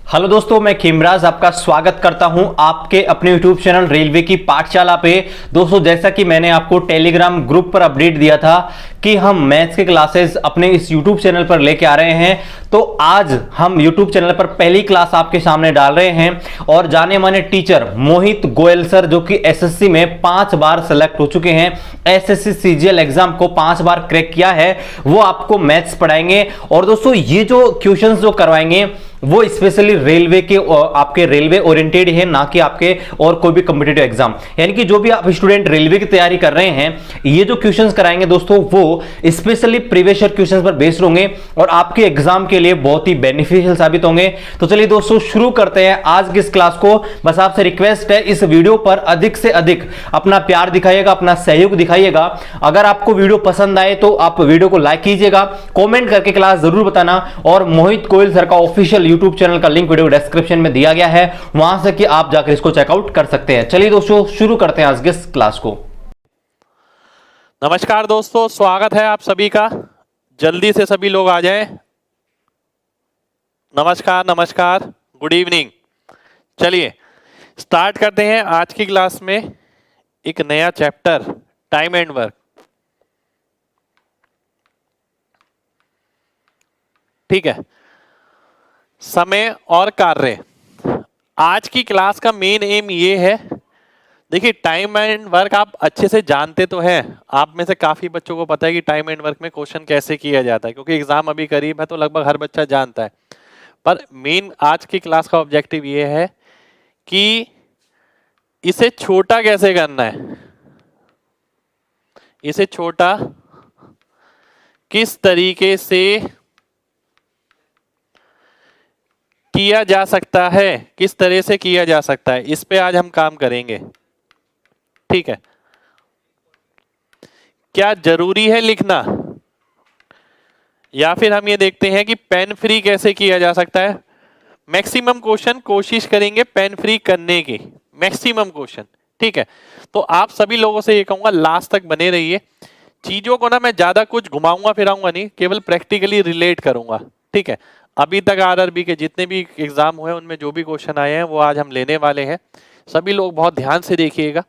Hello दोस्तों, मैं खेमराज आपका स्वागत करता हूं आपके अपने यूट्यूब चैनल रेलवे की पाठशाला पे। दोस्तों, जैसा कि मैंने आपको टेलीग्राम ग्रुप पर अपडेट दिया था कि हम मैथ्स के क्लासेस अपने इस यूट्यूब चैनल पर लेके आ रहे हैं, तो आज हम यूट्यूब चैनल पर पहली क्लास आपके सामने डाल रहे हैं। और जाने माने टीचर मोहित गोयल सर, जो कि एसएससी में 5 बार सेलेक्ट हो चुके हैं, एसएससी सीजीएल एग्जाम को 5 बार क्रैक किया है, वो आपको मैथ्स पढ़ाएंगे। और दोस्तों, ये जो क्वेश्चंस जो करवाएंगे वो स्पेशली रेलवे के, आपके रेलवे ओरिएंटेड है, ना कि आपके और कोई भी कॉम्पिटिटिव एग्जाम। यानी कि जो भी आप स्टूडेंट रेलवे की तैयारी कर रहे हैं, ये जो क्वेश्चंस कराएंगे दोस्तों, वो स्पेशली प्रीवियस ईयर क्वेश्चंस पर बेस्ड होंगे और आपके एग्जाम के लिए बहुत ही बेनिफिशियल साबित होंगे। तो चलिए दोस्तों, शुरू करते हैं आज की इस क्लास को। बस आपसे रिक्वेस्ट है, इस वीडियो पर अधिक से अधिक अपना प्यार दिखाइएगा, अपना सहयोग दिखाइएगा। अगर आपको वीडियो पसंद आए तो आप वीडियो को लाइक कीजिएगा, कॉमेंट करके क्लास जरूर बताना। और मोहित गोयल सर का ऑफिशियल यूट्यूब चैनल का लिंक वीडियो डिस्क्रिप्शन में दिया गया है, वहां से कि आप जाकर इसको चेकआउट कर सकते हैं। चलिए दोस्तों, शुरू करते हैं आज के इस क्लास को। नमस्कार दोस्तों, स्वागत है आप सभी का। जल्दी से सभी लोग आ जाएं। नमस्कार नमस्कार, गुड इवनिंग। चलिए स्टार्ट करते हैं आज की क्लास में एक नया चैप्टर, टाइम एंड वर्क। ठीक है, समय और कार्य। आज की क्लास का मेन एम ये है, देखिए टाइम एंड वर्क आप अच्छे से जानते तो हैं। आप में से काफी बच्चों को पता है कि टाइम एंड वर्क में क्वेश्चन कैसे किया जाता है, क्योंकि एग्जाम अभी करीब है तो लगभग हर बच्चा जानता है। पर मेन आज की क्लास का ऑब्जेक्टिव ये है कि इसे छोटा कैसे करना है, इसे छोटा किस तरीके से किया जा सकता है, किस तरह से किया जा सकता है, इस पे आज हम काम करेंगे। ठीक है, क्या जरूरी है लिखना, या फिर हम ये देखते हैं कि पेन फ्री कैसे किया जा सकता है। मैक्सिमम क्वेश्चन कोशिश करेंगे पेन फ्री करने की, मैक्सिमम क्वेश्चन। ठीक है, तो आप सभी लोगों से ये कहूंगा लास्ट तक बने रहिए। चीजों को ना मैं ज्यादा कुछ घुमाऊंगा फिराऊंगा नहीं, केवल प्रैक्टिकली रिलेट करूंगा। ठीक है, अभी तक आरआरबी के जितने भी एग्जाम हुए उनमें जो भी क्वेश्चन आए हैं वो आज हम लेने वाले हैं। सभी लोग बहुत ध्यान से देखिएगा,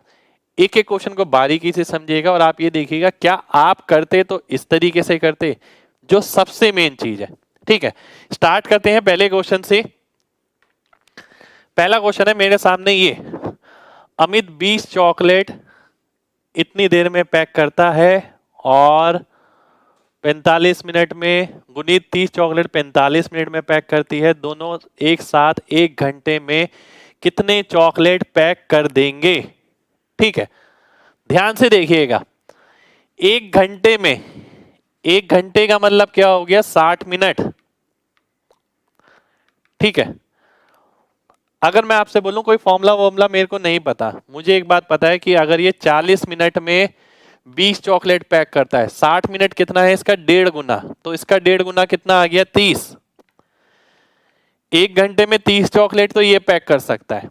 एक एक क्वेश्चन को बारीकी से समझिएगा और आप ये देखिएगा क्या आप करते तो इस तरीके से करते, जो सबसे मेन चीज है। ठीक है, स्टार्ट करते हैं पहले क्वेश्चन से। पहला क्वेश्चन है मेरे सामने ये, अमित 20 चॉकलेट इतनी देर में पैक करता है और 45 मिनट में, गुनीत 30 चॉकलेट 45 मिनट में पैक करती है। दोनों एक साथ 1 घंटे में कितने चॉकलेट पैक कर देंगे। ठीक है, ध्यान से देखिएगा। 1 घंटे में, 1 घंटे का मतलब क्या हो गया, 60 मिनट। ठीक है, अगर मैं आपसे बोलूं कोई फॉर्मूला मेरे को नहीं पता, मुझे एक बात पता है कि अगर ये 40 मिनट में 20 चॉकलेट पैक करता है, 60 मिनट कितना है इसका, 1.5 गुना। तो इसका 1.5 गुना कितना आ गया, 30। 1 घंटे में 30 चॉकलेट तो ये पैक कर सकता है।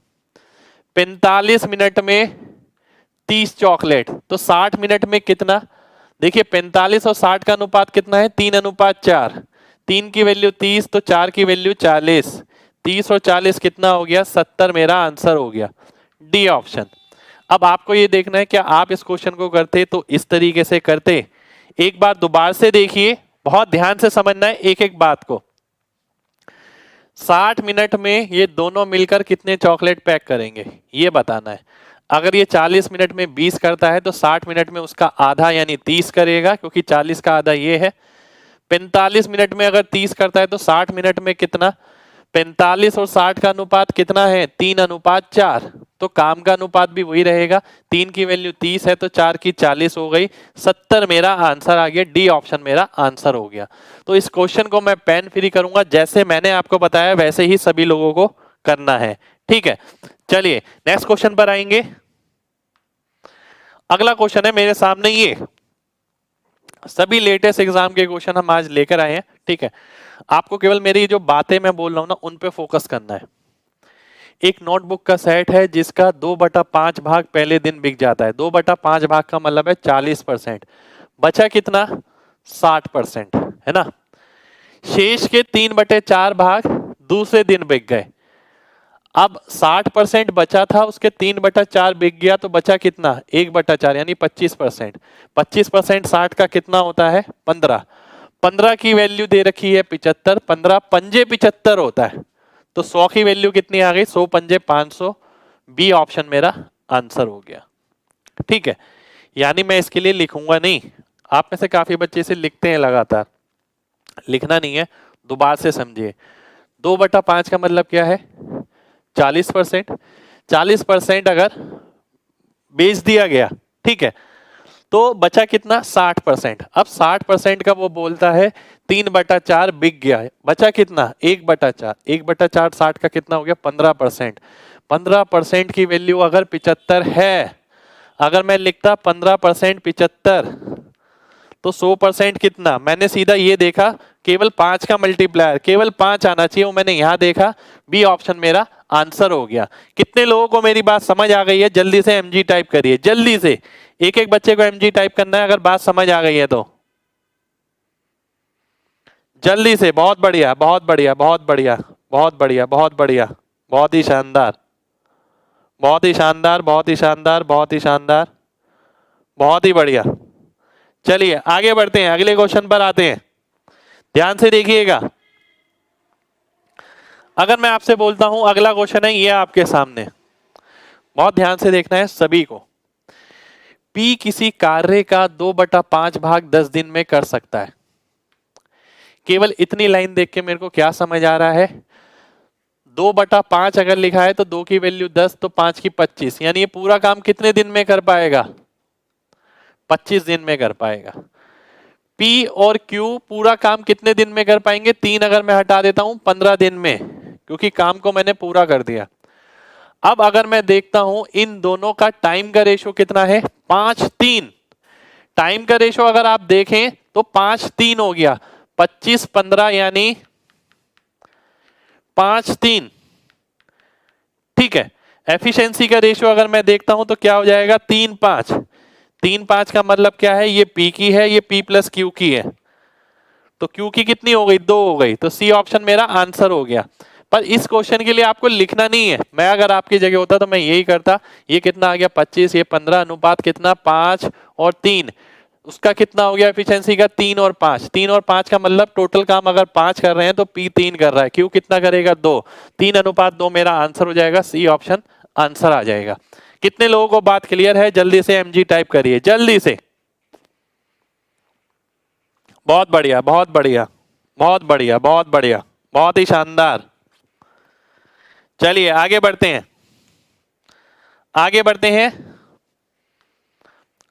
45 मिनट में 30 चॉकलेट, तो 60 मिनट में कितना, देखिए 45 और 60 का अनुपात कितना है, 3:4। 3 की वैल्यू 30 तो 4 की वैल्यू 40। 30 और 40 कितना हो गया, 70 मेरा आंसर हो गया, डी ऑप्शन। अब आपको ये देखना है क्या आप इस क्वेश्चन को करते तो इस तरीके से करते। एक बार दोबारा से देखिए, बहुत ध्यान से समझना है एक एक बात को। 60 मिनट में ये दोनों मिलकर कितने चॉकलेट पैक करेंगे ये बताना है। अगर ये 40 मिनट में 20 करता है तो 60 मिनट में उसका आधा यानी 30 करेगा, क्योंकि 40 का आधा ये है। 45 मिनट में अगर 30 करता है तो 60 मिनट में कितना, 45 और 60 का अनुपात कितना है, 3:4। तो काम का अनुपात भी वही रहेगा। 3 की वैल्यू 30 है तो 4 की 40 हो गई, 70 मेरा आंसर आ गया, डी ऑप्शन मेरा आंसर हो गया। तो इस क्वेश्चन को मैं पेन फ्री करूंगा, जैसे मैंने आपको बताया वैसे ही सभी लोगों को करना है। ठीक है, चलिए नेक्स्ट क्वेश्चन पर आएंगे। अगला क्वेश्चन है मेरे सामने ये, सभी लेटेस्ट एग्जाम के क्वेश्चन हम आज लेकर आए हैं। ठीक है, आपको केवल मेरी जो बातें मैं बोल रहा हूं ना उन पे फोकस करना है। एक नोटबुक का सेट है जिसका 2/5 भाग पहले दिन बिक जाता है। 2/5 भाग का मतलब है 40%। बचा कितना, 60%, है ना। शेष के 3/4 भाग दूसरे दिन बिक गए। अब 60% बचा था, उसके 3/4 बिक गया, तो बचा कितना? 1/4 यानी 25%। 25% 60 का कितना होता है? 15। 15 की वैल्यू दे रखी है 75, 15 पंजे 75 होता है, तो 100 की वैल्यू कितनी आ गई? 100 पंजे 500। बी ऑप्शन मेरा आंसर हो गया। ठीक है, यानी मैं इसके लिए लिखूंगा नहीं। आप में से काफी बच्चे इसे लिखते हैं लगातार, लिखना नहीं है, दोबारा से समझिए। 2/5 का मतलब क्या है? 40%। 40% अगर बेच दिया गया, ठीक है, तो बचा कितना? 60%। अब 60% का वो बोलता है 3/4 बिक गया है, बचा कितना? 1/4। 1/4 60 का कितना हो गया? 15%। 15% की वैल्यू अगर 75 है, अगर मैं लिखता 15% 75, तो 100% कितना? मैंने सीधा ये देखा, केवल 5 का मल्टीप्लायर, केवल 5 आना चाहिए, वो मैंने यहां देखा। बी ऑप्शन मेरा आंसर हो गया। कितने लोगों को मेरी बात समझ आ गई है? जल्दी से एमजी टाइप करिए, जल्दी से। एक एक बच्चे को एमजी टाइप करना है अगर बात समझ आ गई है तो, जल्दी से। बहुत बढ़िया, बहुत बढ़िया, बहुत बढ़िया, बहुत बढ़िया, बहुत बढ़िया, बहुत ही शानदार, बहुत ही शानदार, बहुत ही शानदार, बहुत ही शानदार, बहुत ही बढ़िया। चलिए आगे बढ़ते हैं, अगले क्वेश्चन पर आते हैं। ध्यान से देखिएगा। अगर मैं आपसे बोलता हूं अगला क्वेश्चन है ये आपके सामने, बहुत ध्यान से देखना है सभी को। P किसी कार्य का 2/5 भाग 10 दिन में कर सकता है। केवल इतनी लाइन देख के मेरे को क्या समझ आ रहा है? 2/5 अगर लिखा है तो 2 की वैल्यू 10, तो 5 की 25, यानी ये पूरा काम कितने दिन में कर पाएगा? 25 दिन में कर पाएगा। P और Q पूरा काम कितने दिन में कर पाएंगे? 3 अगर मैं हटा देता हूं 15 दिन में, क्योंकि काम को मैंने पूरा कर दिया। अब अगर मैं देखता हूं इन दोनों का टाइम का रेशो कितना है? 5:3। टाइम का रेशो अगर आप देखें तो 5:3 हो गया। 25-15 यानी 5:3। ठीक है, एफिशिएंसी का रेशो अगर मैं देखता हूं तो क्या हो जाएगा? 3:5। 3:5 का मतलब क्या है? ये P की है, ये P प्लस Q की है, तो Q की कितनी हो गई? 2 हो गई, तो सी ऑप्शन मेरा आंसर हो गया। पर इस क्वेश्चन के लिए आपको लिखना नहीं है। मैं अगर आपकी जगह होता तो मैं यही करता। ये कितना आ गया? 25, ये 15, अनुपात कितना? 5 और 3। उसका कितना हो गया एफिशिएंसी का? 3 और 5। 3 और 5 का मतलब टोटल काम अगर 5 कर रहे हैं तो P 3 कर रहा है, Q कितना करेगा? 2। 3:2 मेरा आंसर हो जाएगा, सी ऑप्शन आंसर आ जाएगा। कितने लोगों को बात क्लियर है? जल्दी से एमजी टाइप करिए, जल्दी से। बहुत बढ़िया, बहुत बढ़िया, बहुत बढ़िया, बहुत बढ़िया, बहुत ही शानदार। चलिए आगे बढ़ते हैं, आगे बढ़ते हैं।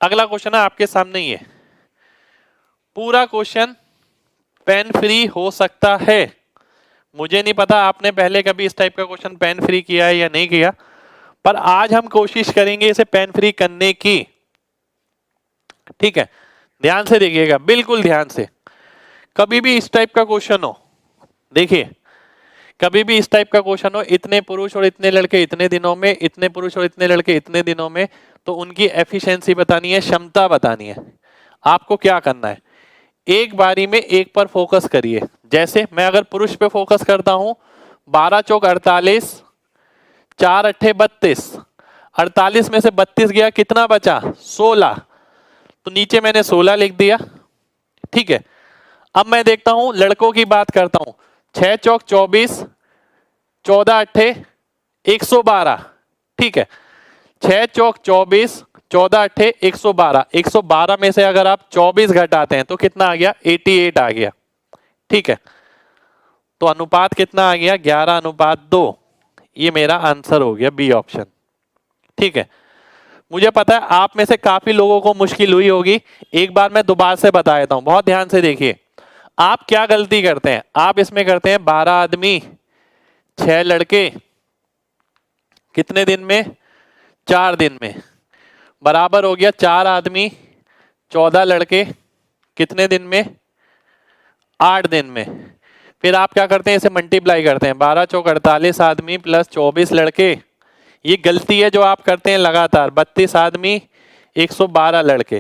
अगला क्वेश्चन है आपके सामने ही है। पूरा क्वेश्चन पेन फ्री हो सकता है। मुझे नहीं पता आपने पहले कभी इस टाइप का क्वेश्चन पेन फ्री किया है या नहीं किया, पर आज हम कोशिश करेंगे इसे पेन फ्री करने की। ठीक है, ध्यान से देखिएगा, बिल्कुल ध्यान से। कभी भी इस टाइप का क्वेश्चन हो, देखिए कभी भी इस टाइप का क्वेश्चन हो, इतने पुरुष और इतने लड़के इतने दिनों में, इतने पुरुष और इतने लड़के इतने दिनों में, तो उनकी एफिशिएंसी बतानी है, क्षमता बतानी है। आपको क्या करना है? एक बारी में एक पर फोकस करिए। जैसे मैं अगर पुरुष पे फोकस करता हूं, 12 चौक 48, 4 अट्ठे 32, 48 में से 32 गया, कितना बचा? 16, तो नीचे मैंने 16 लिख दिया। ठीक है, अब मैं देखता हूं लड़कों की बात करता हूं। 6 चौक 24, 14 अट्ठे 112। ठीक है, 6 चौक 24, 14 अट्ठे 112। 112 में से अगर आप 24 घटाते हैं तो कितना आ गया? 88 आ गया। ठीक है, तो अनुपात कितना आ गया? 11:2। ये मेरा आंसर हो गया, बी ऑप्शन। ठीक है, मुझे पता है आप में से काफी लोगों को मुश्किल हुई होगी। एक बार मैं दोबारा से बता देता हूं, बहुत ध्यान से देखिए। आप क्या गलती करते हैं? आप इसमें करते हैं 12 आदमी 6 लड़के कितने दिन में? 4 दिन में, बराबर हो गया 4 आदमी 14 लड़के कितने दिन में? 8 दिन में। फिर आप क्या करते हैं? इसे मल्टीप्लाई करते हैं, 12 चौक 48 आदमी प्लस 24 लड़के। ये गलती है जो आप करते हैं लगातार। 32 आदमी 112 लड़के।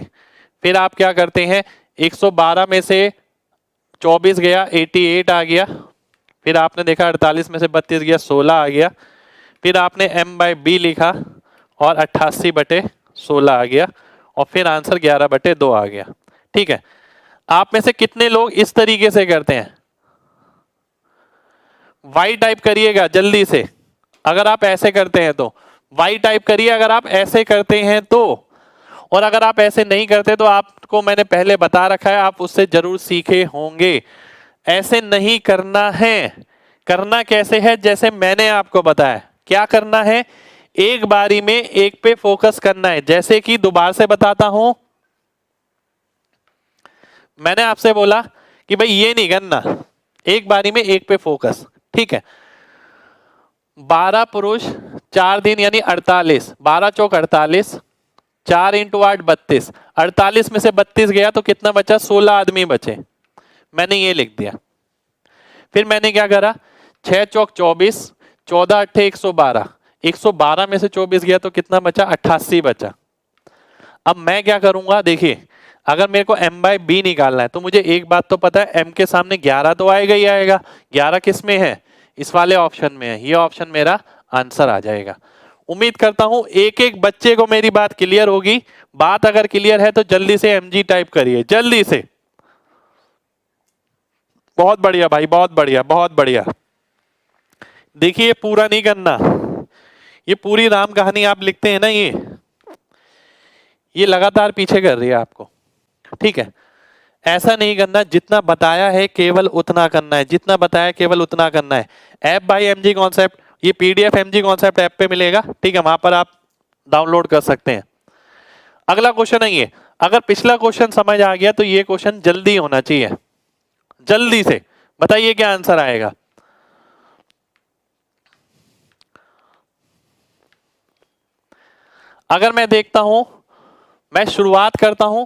फिर आप क्या करते हैं? 112 में से 24 गया, 88 आ गया। फिर आपने देखा 48 में से 32 गया, 16 आ गया। फिर आपने m/b लिखा और 88/16 आ गया और फिर आंसर 11/2 आ गया। ठीक है, आप में से कितने लोग इस तरीके से करते हैं? y टाइप करिएगा जल्दी से। अगर आप ऐसे करते हैं तो y टाइप करिए, अगर आप ऐसे करते हैं तो। और अगर आप ऐसे नहीं करते तो आपको मैंने पहले बता रखा है, आप उससे जरूर सीखे होंगे। ऐसे नहीं करना है। करना कैसे है? जैसे मैंने आपको बताया। क्या करना है? एक बारी में एक पे फोकस करना है। जैसे कि दोबारा से बताता हूं, मैंने आपसे बोला कि भाई ये नहीं करना, एक बारी में एक पे फोकस। ठीक है, 12 पुरुष 4 दिन यानी 48, 12 चौक 48, 4 × 8 32, 48 में से 32 गया तो कितना बचा? 16 आदमी बचे। मैंने ये लिख दिया। फिर मैंने क्या करा? 6 चौक 24, 14 8 112, 112 में से 24 गया तो कितना बचा? 88 बचा। अब मैं क्या करूंगा? देखिए, अगर मेरे को m/b निकालना है तो मुझे एक बात तो पता है, m के सामने 11 तो आएगा ही आएगा। 11 किस में है? इस वाले ऑप्शन में है। ये ऑप्शन मेरा आंसर आ जाएगा। उम्मीद करता हूं एक एक बच्चे को मेरी बात क्लियर होगी। बात अगर क्लियर है तो जल्दी से mg टाइप करिए, जल्दी से। बहुत बढ़िया भाई, बहुत बढ़िया, बहुत बढ़िया। देखिए, पूरा नहीं करना, ये पूरी राम कहानी आप लिखते हैं ना, ये लगातार पीछे कर रही है आपको। ठीक है, ऐसा नहीं करना। जितना बताया है केवल उतना करना है, जितना बताया केवल उतना करना है। ऐप बाय mg कॉन्सेप्ट, ये पीडीएफ mg कॉन्सेप्ट ऐप पे मिलेगा। ठीक है, वहां पर आप डाउनलोड कर सकते हैं। अगला क्वेश्चन है ये। अगर पिछला क्वेश्चन समझ आ गया तो ये क्वेश्चन जल्दी होना चाहिए। जल्दी से बताइए क्या आंसर आएगा। अगर मैं देखता हूं, मैं शुरुआत करता हूं।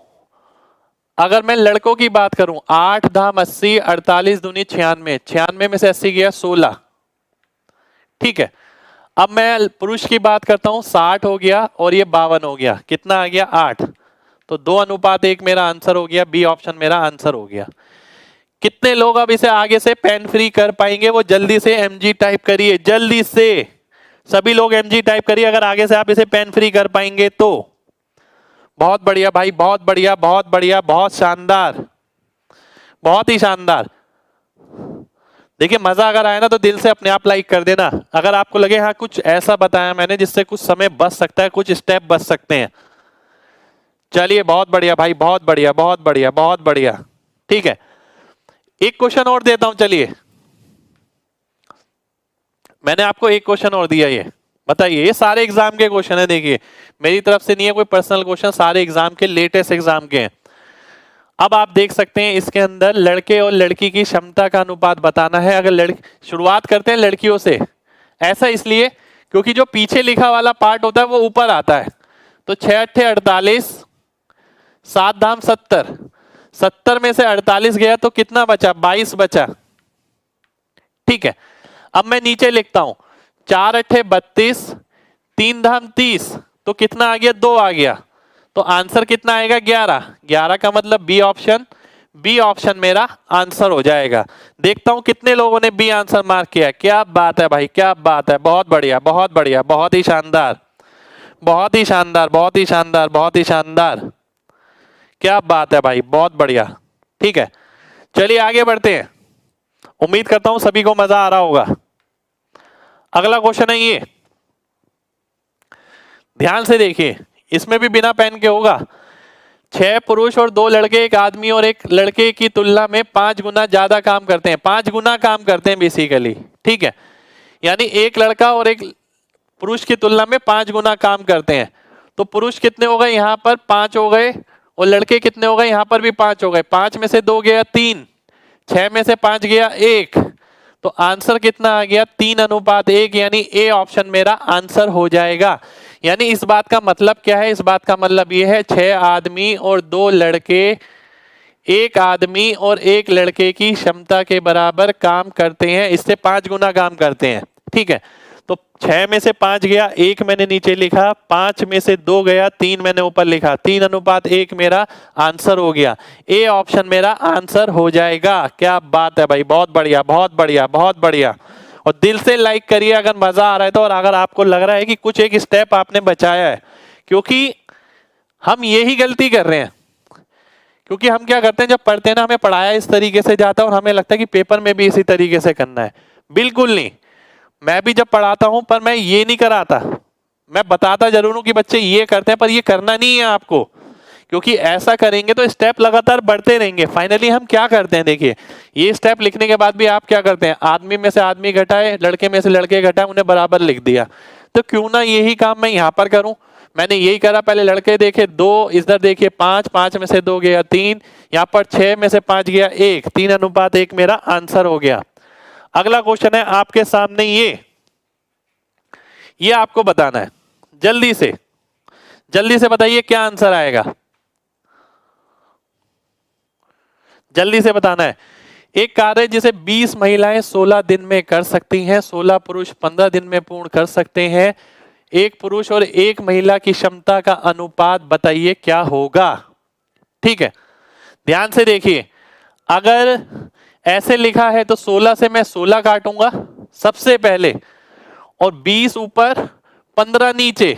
अगर मैं लड़कों की बात करूं, 8 धाम 80, 48 दूनी 96, 96 में से 80 गया 16। ठीक है, अब मैं पुरुष की बात करता हूं, 60 हो गया और ये 52 हो गया। कितना आ गया? 8। तो 2:1 मेरा आंसर हो गया। बी ऑप्शन मेरा आंसर हो गया। कितने लोग अब इसे आगे से पेन फ्री कर पाएंगे? वो जल्दी से mg टाइप करिए, जल्दी से। सभी लोग mg टाइप करिए अगर आगे से आप इसे पेन फ्री कर पाएंगे तो। बहुत बढ़िया भाई, बहुत बढ़िया, बहुत बढ़िया, बहुत शानदार, बहुत ही शानदार। देखिए, मजा अगर आए ना तो दिल से अपने आप लाइक कर देना। अगर आपको लगे हाँ कुछ ऐसा बताया मैंने जिससे कुछ समय बच सकता है, कुछ स्टेप बच सकते हैं। चलिए, बहुत बढ़िया भाई, बहुत बढ़िया, बहुत बढ़िया, बहुत बढ़िया। ठीक है, एक क्वेश्चन और देता हूं। चलिए, मैंने आपको एक क्वेश्चन और दिया। ये बताइए, ये सारे एग्जाम के क्वेश्चन है। देखिए, मेरी तरफ से नहीं है कोई पर्सनल क्वेश्चन, सारे एग्जाम के, लेटेस्ट एग्जाम के हैं। अब आप देख सकते हैं इसके अंदर लड़के और लड़की की क्षमता का अनुपात बताना है। अगर शुरुआत करते हैं लड़कियों से। ऐसा इसलिए क्योंकि जो पीछे लिखा वाला पार्ट होता है वो ऊपर आता है। तो 6 × 8 = 48, 7 धाम 70, 70 में से 48 गया तो कितना बचा? 22 बचा। ठीक है, अब मैं नीचे लिखता हूं, 4 × 8 = 32, 3 धाम 30, तो कितना आ गया? 2 आ गया। तो आंसर कितना आएगा? 11। 11 का मतलब बी ऑप्शन। बी ऑप्शन मेरा आंसर हो जाएगा। देखता हूं कितने लोगों ने बी आंसर मार्क किया। क्या बात है भाई, क्या बात है, बहुत बढ़िया, बहुत बढ़िया, बहुत ही शानदार, बहुत ही शानदार, बहुत ही शानदार, बहुत ही शानदार। क्या बात है भाई, बहुत बढ़िया। ठीक है, चलिए आगे बढ़ते हैं। उम्मीद करता हूं सभी को मजा आ रहा होगा। अगला क्वेश्चन है ये, ध्यान से देखिए, इसमें भी बिना पेन के होगा। 6 पुरुष और 2 लड़के, एक आदमी और एक लड़के की तुलना में 5 गुना ज्यादा काम करते हैं। 5 गुना काम करते हैं बेसिकली। ठीक है, यानी एक लड़का और एक पुरुष की तुलना में 5 गुना काम करते हैं। तो पुरुष कितने हो गए? यहां पर 5 हो गए, और लड़के कितने हो गए? यहां पर भी 5 हो गए। 5 में से 2 गया 3, 6 में से 5 गया 1, तो आंसर कितना आ गया? 3:1, यानी ए ऑप्शन मेरा आंसर हो जाएगा। यानी इस बात का मतलब क्या है? इस बात का मतलब ये है 6 आदमी और 2 लड़के एक आदमी और एक लड़के की क्षमता के बराबर काम करते हैं, इससे 5 गुना काम करते हैं। ठीक है, तो 6 में से 5 गया, 1 मैंने नीचे लिखा, 5 में से 2 गया, 3 मैंने ऊपर लिखा, 3:1 मेरा आंसर हो गया। ए ऑप्शन मेरा आंसर हो जाएगा। क्या बात है भाई, बहुत बढ़िया, बहुत बढ़िया, बहुत बढ़िया। और दिल से लाइक करिए अगर मजा आ रहा है तो, और अगर आपको लग रहा है कि कुछ एक स्टेप आपने बचाया है, क्योंकि हम यही गलती कर रहे हैं। क्योंकि हम क्या करते हैं, जब पढ़ते हैं ना, हमें पढ़ाया इस तरीके से जाता है और हमें लगता है कि पेपर में भी इसी तरीके से करना है। बिल्कुल नहीं। मैं भी जब पढ़ाता हूं पर मैं ये नहीं कराता, मैं बताता जरूर हूं कि बच्चे ये करते हैं पर ये करना नहीं है आपको, क्योंकि ऐसा करेंगे तो स्टेप लगातार बढ़ते रहेंगे। फाइनली हम क्या करते हैं, देखिए ये स्टेप लिखने के बाद भी आप क्या करते हैं, आदमी में से आदमी घटाए, लड़के में से लड़के घटाए, उन्हें बराबर लिख दिया। तो क्यों ना यही काम मैं यहाँ पर करूं। मैंने यही करा, पहले लड़के देखे 2, इधर देखिए 5, 5 में से 2 गया 3, यहाँ पर 6 में से 5 गया 1, 3:1 मेरा आंसर हो गया। अगला क्वेश्चन है आपके सामने, ये आपको बताना है। जल्दी से बताइए क्या आंसर आएगा, जल्दी से बताना है। एक कार्य जिसे 20 महिलाएं 16 दिन में कर सकती हैं, 16 पुरुष 15 दिन में पूर्ण कर सकते हैं, एक पुरुष और एक महिला की क्षमता का अनुपात बताइए क्या होगा। ठीक है, ध्यान से देखिए। अगर ऐसे लिखा है तो 16 से मैं 16 काटूंगा सबसे पहले, और 20 ऊपर 15 नीचे।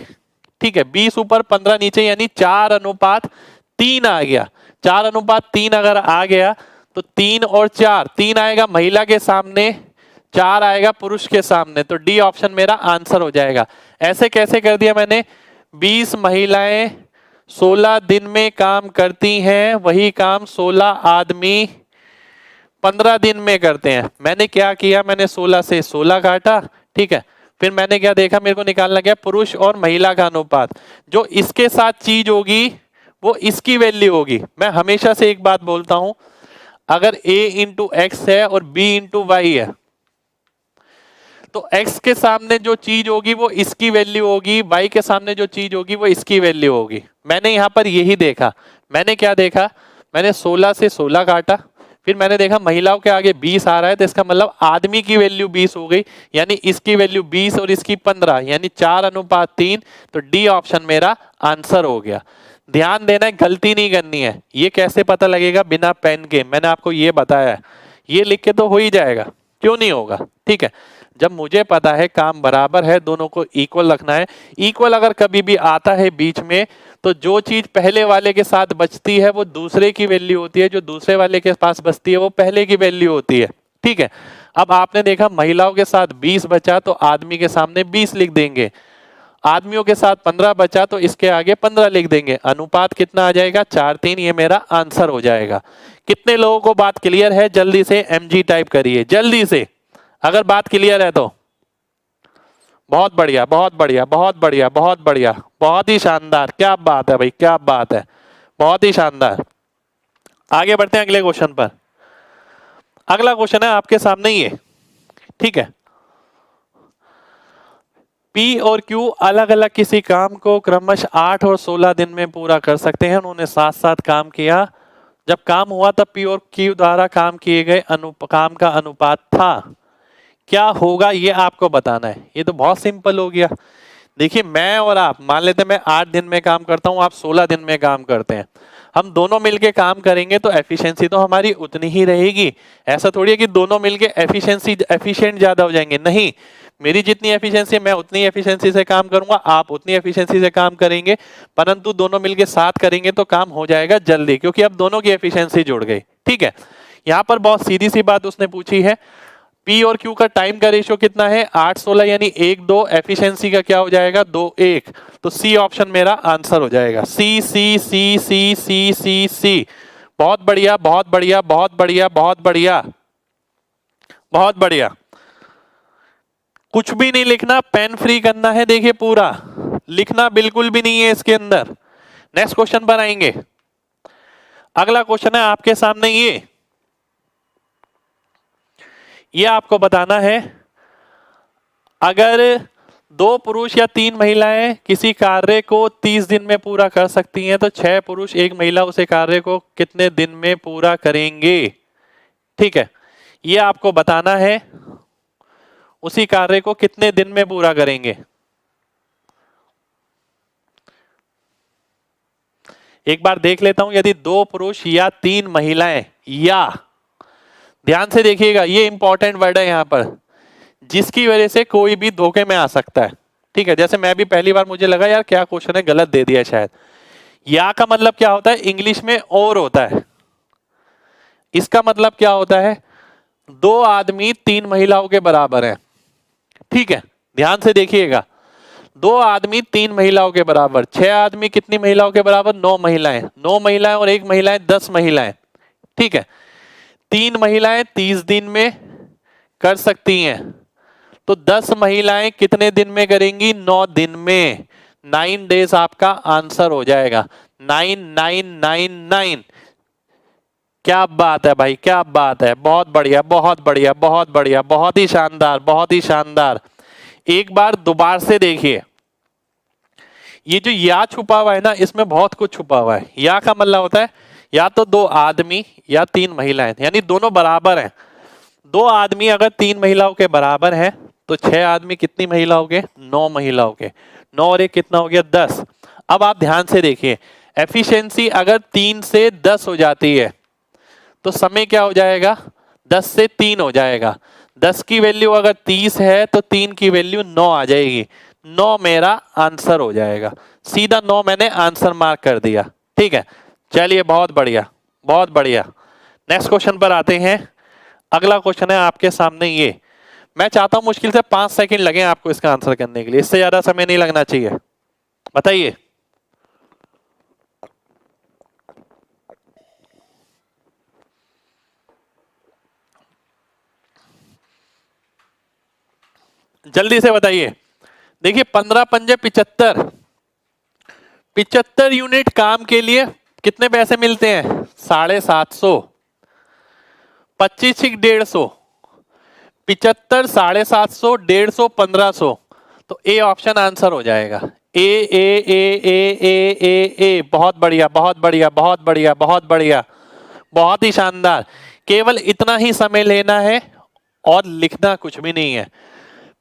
ठीक है, 20 ऊपर 15 नीचे, यानी 4:3 आ गया। 4:3 अगर आ गया तो 3 और 4, 3 आएगा महिला के सामने, 4 आएगा पुरुष के सामने, तो डी ऑप्शन मेरा आंसर हो जाएगा। ऐसे कैसे कर दिया मैंने, 20 महिलाएं 16 दिन में काम करती हैं, वही काम 16 आदमी 15 दिन में करते हैं। मैंने क्या किया, मैंने 16 से 16 काटा। ठीक है, फिर मैंने क्या देखा, मेरे को निकालना क्या, पुरुष और महिला का अनुपात। जो इसके साथ चीज होगी वो इसकी वैल्यू होगी। मैं हमेशा से एक बात बोलता हूं, अगर a इंटू एक्स है और b इंटू वाई है, तो x के सामने जो चीज होगी वो इसकी वैल्यू होगी, y के सामने जो चीज होगी वो इसकी वैल्यू होगी। मैंने यहां पर यही देखा। मैंने क्या देखा, मैंने 16 से 16 काटा, फिर मैंने देखा महिलाओं के आगे 20 आ रहा है, तो इसका मतलब आदमी की वैल्यू 20 हो गई, यानी इसकी वैल्यू 20 और इसकी 15, यानी 4:3, तो डी ऑप्शन मेरा आंसर हो गया। ध्यान देना है, गलती नहीं करनी है। ये कैसे पता लगेगा, बिना पेन के, मैंने आपको ये बताया है। ये लिख के तो हो ही जाएगा, क्यों नहीं होगा। ठीक है, जब मुझे पता है काम बराबर है, दोनों को इक्वल रखना है। इक्वल अगर कभी भी आता है बीच में, तो जो चीज पहले वाले के साथ बचती है वो दूसरे की वैल्यू होती है, जो दूसरे वाले के पास बचती है वो पहले की वैल्यू होती है। ठीक है, अब आपने देखा महिलाओं के साथ 20 बचा तो आदमी के सामने 20 लिख देंगे, आदमियों के साथ 15 बचा तो इसके आगे 15 लिख देंगे। अनुपात कितना आ जाएगा, 4:3, ये मेरा आंसर हो जाएगा। कितने लोगों को बात क्लियर है, जल्दी से MG टाइप करिए, जल्दी से, अगर बात क्लियर है तो। बहुत बढ़िया, बहुत बढ़िया, बहुत बढ़िया, बहुत बढ़िया, बहुत ही शानदार, क्या बात है भाई, क्या बात है, बहुत ही शानदार। आगे बढ़ते हैं अगले क्वेश्चन पर। अगला क्वेश्चन है आपके सामने ये। ठीक है, P और Q अलग अलग किसी काम को क्रमशः 8 और 16 दिन में पूरा कर सकते हैं। उन्होंने साथ साथ काम किया, जब काम हुआ तब P और Q द्वारा काम किए गए काम का अनुपात था। क्या होगा ये आपको बताना है। ये तो बहुत सिंपल हो गया। देखिए, मैं और आप, मान लेते हैं मैं 8 दिन में काम करता हूं, आप 16 दिन में काम करते हैं, हम दोनों मिलके काम करेंगे तो एफिशिएंसी तो हमारी उतनी ही रहेगी। ऐसा थोड़ी है कि दोनों मिलके एफिशिएंट ज्यादा हो जाएंगे, नहीं। मेरी जितनी एफिशिएंसी है मैं उतनी एफिशिएंसी से काम करूंगा, आप उतनी एफिशिएंसी से काम करेंगे, परंतु दोनों मिलके साथ करेंगे तो काम हो जाएगा जल्दी, क्योंकि अब दोनों की एफिशिएंसी जुड़ गई। ठीक है, यहाँ पर बहुत सीधी सी बात उसने पूछी है, P और Q का टाइम का रेशियो कितना है, 8-16, यानी 1-2, एफिशिएंसी का क्या हो जाएगा, 2-1, तो सी ऑप्शन मेरा आंसर हो जाएगा। सी सी सी सी सी सी सी। बहुत बढ़िया, बहुत बढ़िया, बहुत बढ़िया, बहुत बढ़िया, बहुत बढ़िया। कुछ भी नहीं लिखना, पेन फ्री करना है। देखिए, पूरा लिखना बिल्कुल भी नहीं है इसके अंदर। नेक्स्ट क्वेश्चन पर आएंगे। अगला क्वेश्चन है आपके सामने ये आपको बताना है, अगर 2 पुरुष या 3 महिलाएं किसी कार्य को 30 दिन में पूरा कर सकती हैं, तो 6 पुरुष 1 महिला उसे कार्य को कितने दिन में पूरा करेंगे। ठीक है, ये आपको बताना है, उसी कार्य को कितने दिन में पूरा करेंगे। एक बार देख लेता हूं, यदि 2 पुरुष या 3 महिलाएं, या ध्यान से देखिएगा, ये इंपॉर्टेंट वर्ड है यहां पर, जिसकी वजह से कोई भी धोखे में आ सकता है। ठीक है, जैसे मैं भी पहली बार मुझे लगा यार क्या क्वेश्चन है, गलत दे दिया शायद। या का मतलब क्या होता है, इंग्लिश में और होता है। इसका मतलब क्या होता है, 2 आदमी 3 महिलाओं के बराबर हैं। ठीक है, ध्यान से देखिएगा, 2 आदमी 3 महिलाओं के बराबर, 6 आदमी कितनी महिलाओं के बराबर, 9 महिलाएं, 9 महिलाएं और 1 महिलाएं 10 महिलाएं। ठीक है, 3 महिलाएं 30 दिन में कर सकती हैं, तो 10 महिलाएं कितने दिन में करेंगी, 9 दिन में। 9 डेज आपका आंसर हो जाएगा, 9999। क्या बात है भाई, क्या बात है, बहुत बढ़िया बहुत बढ़िया बहुत बढ़िया, बहुत ही शानदार बहुत ही शानदार। एक बार दोबारा से देखिए, ये जो या छुपा हुआ है ना, इसमें बहुत कुछ छुपा हुआ है। या का मतलब होता है या तो 2 आदमी या 3 महिलाएं, यानी दोनों बराबर हैं। 2 आदमी अगर 3 महिलाओं के बराबर है तो 6 आदमी कितनी महिलाओं के, 9 महिलाओं के। 9 और 1 कितना हो गया, 10। अब आप ध्यान से देखिए, एफिशिएंसी अगर 3 से 10 हो जाती है तो समय क्या हो जाएगा, 10 से 3 हो जाएगा। 10 की वैल्यू अगर 30 है तो 3 की वैल्यू 9 आ जाएगी। 9 मेरा आंसर हो जाएगा, सीधा 9 मैंने आंसर मार्क कर दिया। ठीक है, चलिए बहुत बढ़िया बहुत बढ़िया। नेक्स्ट क्वेश्चन पर आते हैं। अगला क्वेश्चन है आपके सामने ये, मैं चाहता हूं मुश्किल से 5 सेकंड लगे आपको इसका आंसर करने के लिए, इससे ज्यादा समय नहीं लगना चाहिए। बताइए, जल्दी से बताइए। देखिए 15 पंजे 75, 75 यूनिट काम के लिए कितने पैसे मिलते हैं, 750। 25 छिक 150, 75 750 150 1500, तो ए ऑप्शन आंसर हो जाएगा। ए ए ए ए ए ए ए, बहुत बढ़िया बहुत बढ़िया बहुत बढ़िया बहुत बढ़िया, बहुत ही शानदार। केवल इतना ही समय लेना है और लिखना कुछ भी नहीं है।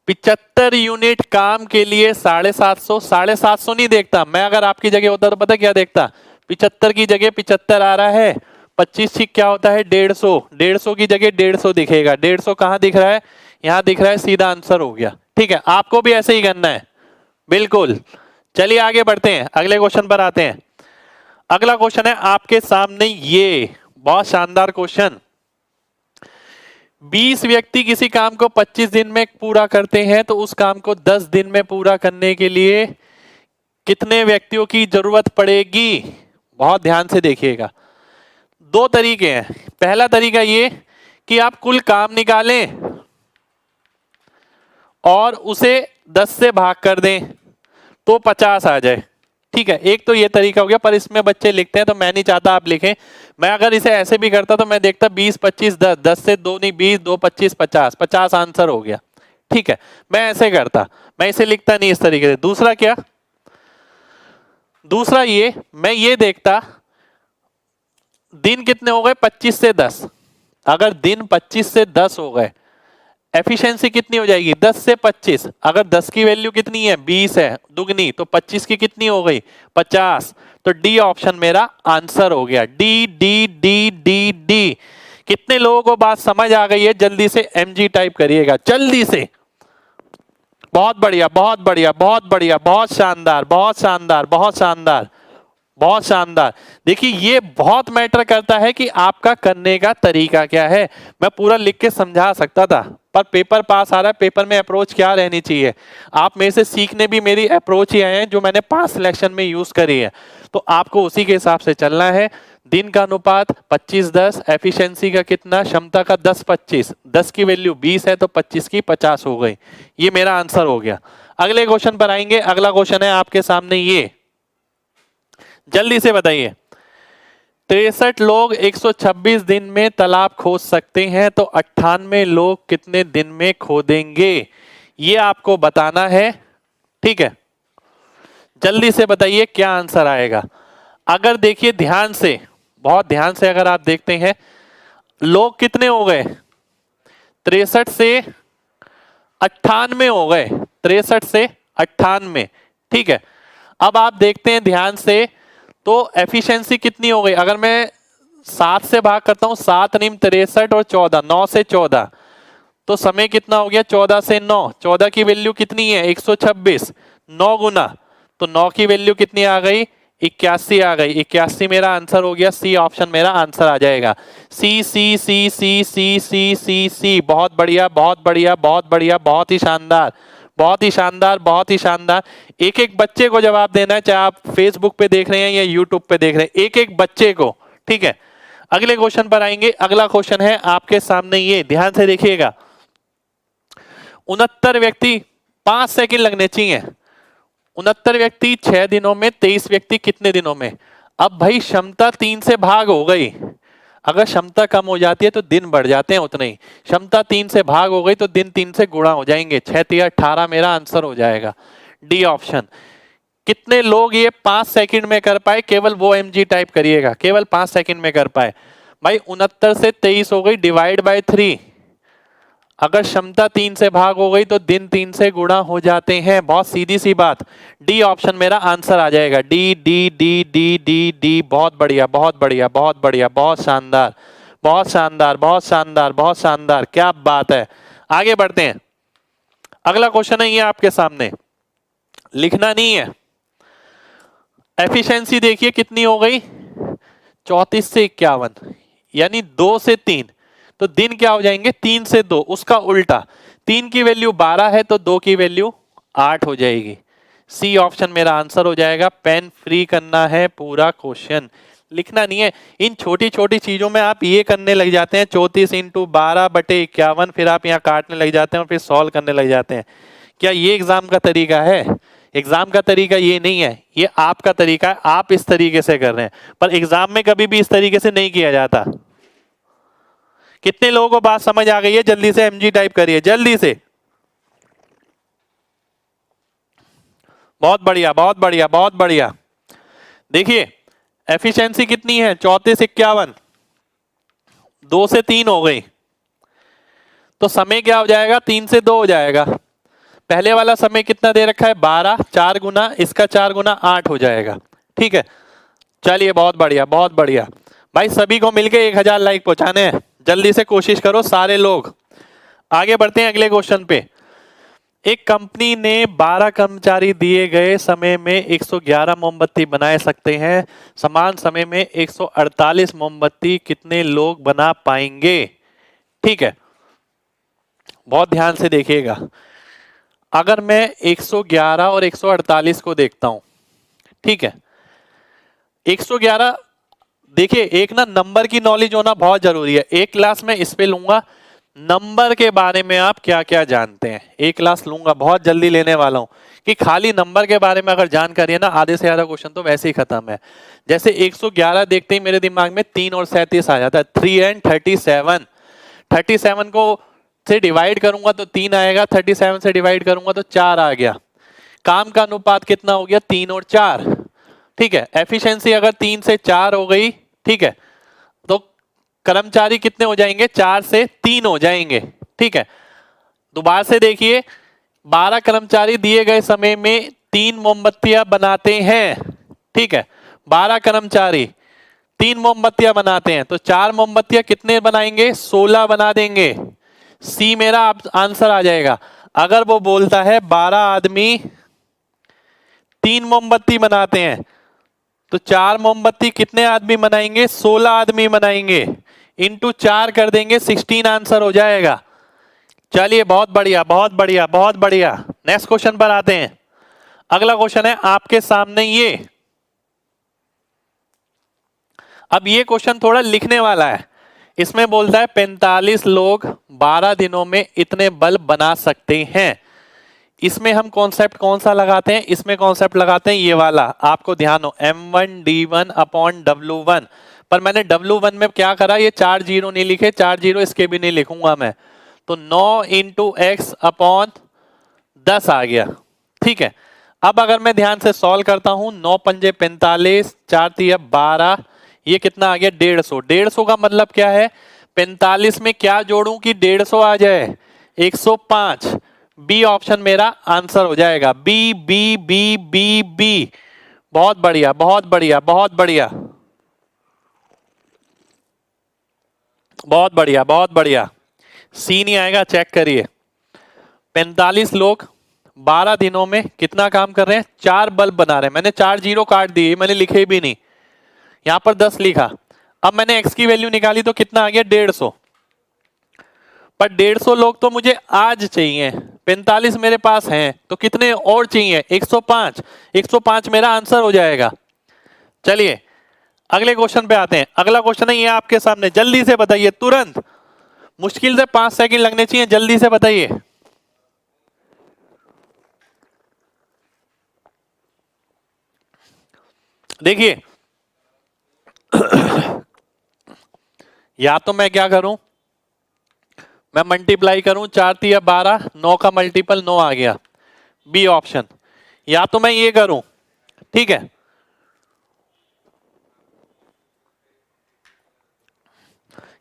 75 यूनिट काम के लिए 750, 750 नहीं देखता मैं, अगर आपकी जगह होता तो पता क्या देखता, 75 की जगह 75 आ रहा है, 25 छिक क्या होता है 150, 150 की जगह 150 दिखेगा। 150 कहां दिख रहा है, यहां दिख रहा है, सीधा आंसर हो गया। ठीक है, आपको भी ऐसे ही करना है, बिल्कुल। चलिए आगे बढ़ते हैं, अगले क्वेश्चन पर आते हैं। अगला क्वेश्चन है आपके सामने ये, बहुत शानदार क्वेश्चन। 20 व्यक्ति किसी काम को 25 दिन में पूरा करते हैं, तो उस काम को 10 दिन में पूरा करने के लिए कितने व्यक्तियों की जरूरत पड़ेगी। बहुत ध्यान से देखिएगा, 2 तरीके हैं। पहला तरीका ये कि आप कुल काम निकालें और उसे 10 से भाग कर दें तो 50 आ जाए। ठीक है, एक तो ये तरीका हो गया, पर इसमें बच्चे लिखते हैं तो मैं नहीं चाहता आप लिखें। मैं अगर इसे ऐसे भी करता तो मैं देखता 20 25 10, 10 से 2 नहीं 20, 2 25 50, 50 आंसर हो गया। ठीक है, मैं ऐसे करता, मैं इसे लिखता नहीं इस तरीके से। दूसरा क्या, दूसरा ये, मैं ये देखता दिन कितने हो गए, 25 से 10। अगर दिन 25 से 10 हो गए, एफिशिएंसी कितनी हो जाएगी, 10 से 25। अगर 10 की वैल्यू कितनी है, 20 है दुगनी, तो 25 की कितनी हो गई, 50। तो डी ऑप्शन मेरा आंसर हो गया, D D D D D. कितने लोगों को बात समझ आ गई है, जल्दी से एमजी टाइप करिएगा, जल्दी से। बहुत बढ़िया बहुत बढ़िया बहुत बढ़िया, बहुत शानदार बहुत शानदार बहुत शानदार बहुत शानदार। देखिए ये बहुत मैटर करता है कि आपका करने का तरीका क्या है। मैं पूरा लिख के समझा सकता था, पर पेपर पास आ रहा है, पेपर में अप्रोच क्या रहनी चाहिए। आप मेरे से सीखने भी मेरी अप्रोच ही आए हैं जो मैंने 5 सिलेक्शन में यूज करी है, तो आपको उसी के हिसाब से चलना है। दिन का अनुपात 25-10, एफिशिएंसी का कितना, क्षमता का 10-25, 10 की वैल्यू 20 है तो 25 की 50 हो गई। ये मेरा आंसर हो गया। अगले क्वेश्चन पर आएंगे। अगला क्वेश्चन है आपके सामने ये, जल्दी से बताइए। 63 लोग 126 दिन में तालाब खोद सकते हैं, तो 98 लोग कितने दिन में खोदेंगे, ये आपको बताना है। ठीक है, जल्दी से बताइए क्या आंसर आएगा। अगर देखिए ध्यान से, बहुत ध्यान से अगर आप देखते हैं, लोग कितने हो गए, 63 से 98 हो गए, 63 से 98। ठीक है, अब आप देखते हैं ध्यान से, तो एफिशिएंसी कितनी हो गई। अगर मैं 7 से भाग करता हूं, 7 × 63 और 14, 9 से 14, तो समय कितना हो गया 14 से 9, 14 की वैल्यू कितनी है 126, 9 गुना, तो 9 की वैल्यू कितनी आ गई 81 आ गई, 81 मेरा आंसर हो गया, सी ऑप्शन मेरा आंसर आ जाएगा। सी सी सी सी सी सी सी सी, बहुत बढ़िया बहुत बढ़िया बहुत बढ़िया, बहुत ही शानदार बहुत ही शानदार बहुत ही शानदार। एक एक बच्चे को जवाब देना है, चाहे आप फेसबुक पे देख रहे हैं या यूट्यूब पे देख रहे हैं, एक एक बच्चे को, ठीक है। अगले क्वेश्चन पर आएंगे। अगला क्वेश्चन है आपके सामने, ये ध्यान से देखिएगा। 69 व्यक्ति 5 सेकंड लगने चाहिए, 69 व्यक्ति 6 दिनों में, 23 व्यक्ति कितने दिनों में। अब भाई क्षमता 3 से भाग हो गई, अगर क्षमता कम हो जाती है तो दिन बढ़ जाते हैं उतने ही, क्षमता 3 से भाग हो गई तो दिन 3 से गुणा हो जाएंगे, 6 3 18 मेरा आंसर हो जाएगा, डी ऑप्शन। कितने लोग ये 5 सेकंड में कर पाए, केवल वो mg टाइप करिएगा, केवल 5 सेकंड में कर पाए। भाई 69 से 23 हो गई, डिवाइड बाय 3, अगर क्षमता 3 से भाग हो गई तो दिन 3 से गुणा हो जाते हैं, बहुत सीधी सी बात, डी ऑप्शन मेरा आंसर आ जाएगा, D D D D D D. बहुत बढ़िया बहुत बढ़िया बहुत बढ़िया, बहुत शानदार बहुत शानदार बहुत शानदार बहुत शानदार, क्या बात है। आगे बढ़ते हैं। अगला क्वेश्चन है ये आपके सामने, लिखना नहीं है। एफिशिएंसी देखिए कितनी हो गई 34 से 51, यानी 2 से 3, तो दिन क्या हो जाएंगे 3 से 2, उसका उल्टा, 3 की वैल्यू 12 है तो 2 की वैल्यू 8 हो जाएगी, सी ऑप्शन मेरा आंसर हो जाएगा। पेन फ्री करना है पूरा क्वेश्चन, लिखना नहीं है। इन छोटी छोटी चीजों में आप ये करने लग जाते हैं 34 इंटू 12/51, फिर आप यहाँ काटने लग जाते हैं और फिर सॉल्व करने लग जाते हैं। क्या ये एग्जाम का तरीका है? एग्जाम का तरीका ये नहीं है, ये आपका तरीका है, आप इस तरीके से कर रहे हैं, पर एग्जाम में कभी भी इस तरीके से नहीं किया जाता। कितने लोगों को बात समझ आ गई है? जल्दी से mg टाइप करिए, जल्दी से। बहुत बढ़िया बहुत बढ़िया बहुत बढ़िया। देखिए एफिशिएंसी कितनी है 34 51, 2 से 3 हो गई, तो समय क्या हो जाएगा 3 से 2 हो जाएगा। पहले वाला समय कितना दे रखा है 12, 4 गुना इसका 4 गुना 8 हो जाएगा, ठीक है। चलिए बहुत बढ़िया बहुत बढ़िया भाई, सभी को मिलके 1000 लाइक पहुंचाने हैं, जल्दी से कोशिश करो सारे लोग। आगे बढ़ते हैं अगले क्वेश्चन पे। एक कंपनी ने 12 कर्मचारी दिए गए समय में 111 मोमबत्ती बना सकते हैं, समान समय में 148 मोमबत्ती कितने लोग बना पाएंगे? ठीक है, बहुत ध्यान से देखिएगा। अगर मैं 111 और 148 को देखता हूं, ठीक है, 111 देखिए, एक ना नंबर की नॉलेज होना बहुत जरूरी है। एक क्लास में इस पे लूंगा नंबर के बारे में आप क्या क्या जानते हैं, एक क्लास लूंगा, बहुत जल्दी लेने वाला हूं कि खाली नंबर के बारे में अगर जानकारी है ना, आधे से ज्यादा क्वेश्चन तो वैसे ही खत्म है। जैसे 111 देखते ही मेरे दिमाग में 3 और 37 आ जाता है, 3 and 37। 37 को से डिवाइड करूंगा तो 3 आएगा, 37 से डिवाइड करूंगा तो 4 आ गया। काम का अनुपात कितना हो गया 3 और 4, ठीक है। एफिशिएंसी अगर 3 से 4 हो गई, ठीक है, तो कर्मचारी कितने हो जाएंगे 4 से 3 हो जाएंगे, ठीक है। दोबारा से देखिए, 12 कर्मचारी दिए गए समय में 3 मोमबत्तियां बनाते हैं, ठीक है। 12 कर्मचारी 3 मोमबत्तियां बनाते हैं तो 4 मोमबत्तियां कितने बनाएंगे 16 बना देंगे, सी मेरा आंसर आ जाएगा। अगर वो बोलता है 12 आदमी 3 मोमबत्ती बनाते हैं तो 4 मोमबत्ती कितने आदमी बनाएंगे 16 आदमी बनाएंगे, इंटू 4 कर देंगे 16 आंसर हो जाएगा। चलिए बहुत बढ़िया बहुत बढ़िया बहुत बढ़िया। नेक्स्ट क्वेश्चन पर आते हैं। अगला क्वेश्चन है आपके सामने ये। अब ये क्वेश्चन थोड़ा लिखने वाला है। इसमें बोलता है 45 लोग 12 दिनों में इतने बल्ब बना सकते हैं। इसमें हम कॉन्सेप्ट कौन सा लगाते हैं? इसमें कॉन्सेप्ट लगाते हैं ये वाला, आपको ध्यान हो, M1D1/W1। पर मैंने W1 में क्या करा, ये 4 जीरो नहीं लिखे, 4 जीरो इसके भी नहीं लिखूंगा मैं, तो 9 × X/10 आ गया, ठीक है। अब अगर मैं ध्यान से सॉल्व करता हूं, 9 पंजे 45, 4 3 12, ये कितना आ गया 150। 150 का मतलब क्या है, 45 में क्या जोड़ूं कि 150 आ जाए 105। बी ऑप्शन मेरा आंसर हो जाएगा, B B B B B. बहुत बढ़िया बहुत बढ़िया बहुत बढ़िया बहुत बढ़िया बहुत बढ़िया। सी नहीं आएगा, चेक करिए। 45 लोग 12 दिनों में कितना काम कर रहे हैं? 4 बल्ब बना रहे हैं। मैंने 4 जीरो काट दिए, मैंने लिखे भी नहीं, यहां पर 10 लिखा। अब मैंने एक्स की वैल्यू निकाली तो कितना आ गया? 150। पर 150 लोग तो मुझे आज चाहिए, 45 मेरे पास हैं, तो कितने और चाहिए? 105। 105 मेरा आंसर हो जाएगा। चलिए अगले क्वेश्चन पे आते हैं। अगला क्वेश्चन है ये आपके सामने, जल्दी से बताइए तुरंत, मुश्किल से 5 सेकंड लगने चाहिए, जल्दी से बताइए। देखिए या तो मैं क्या करूं, मैं मल्टीप्लाई करूं, 4 तिया 12, 9 का मल्टीपल 9 आ गया, बी ऑप्शन। या तो मैं ये करूं, ठीक है,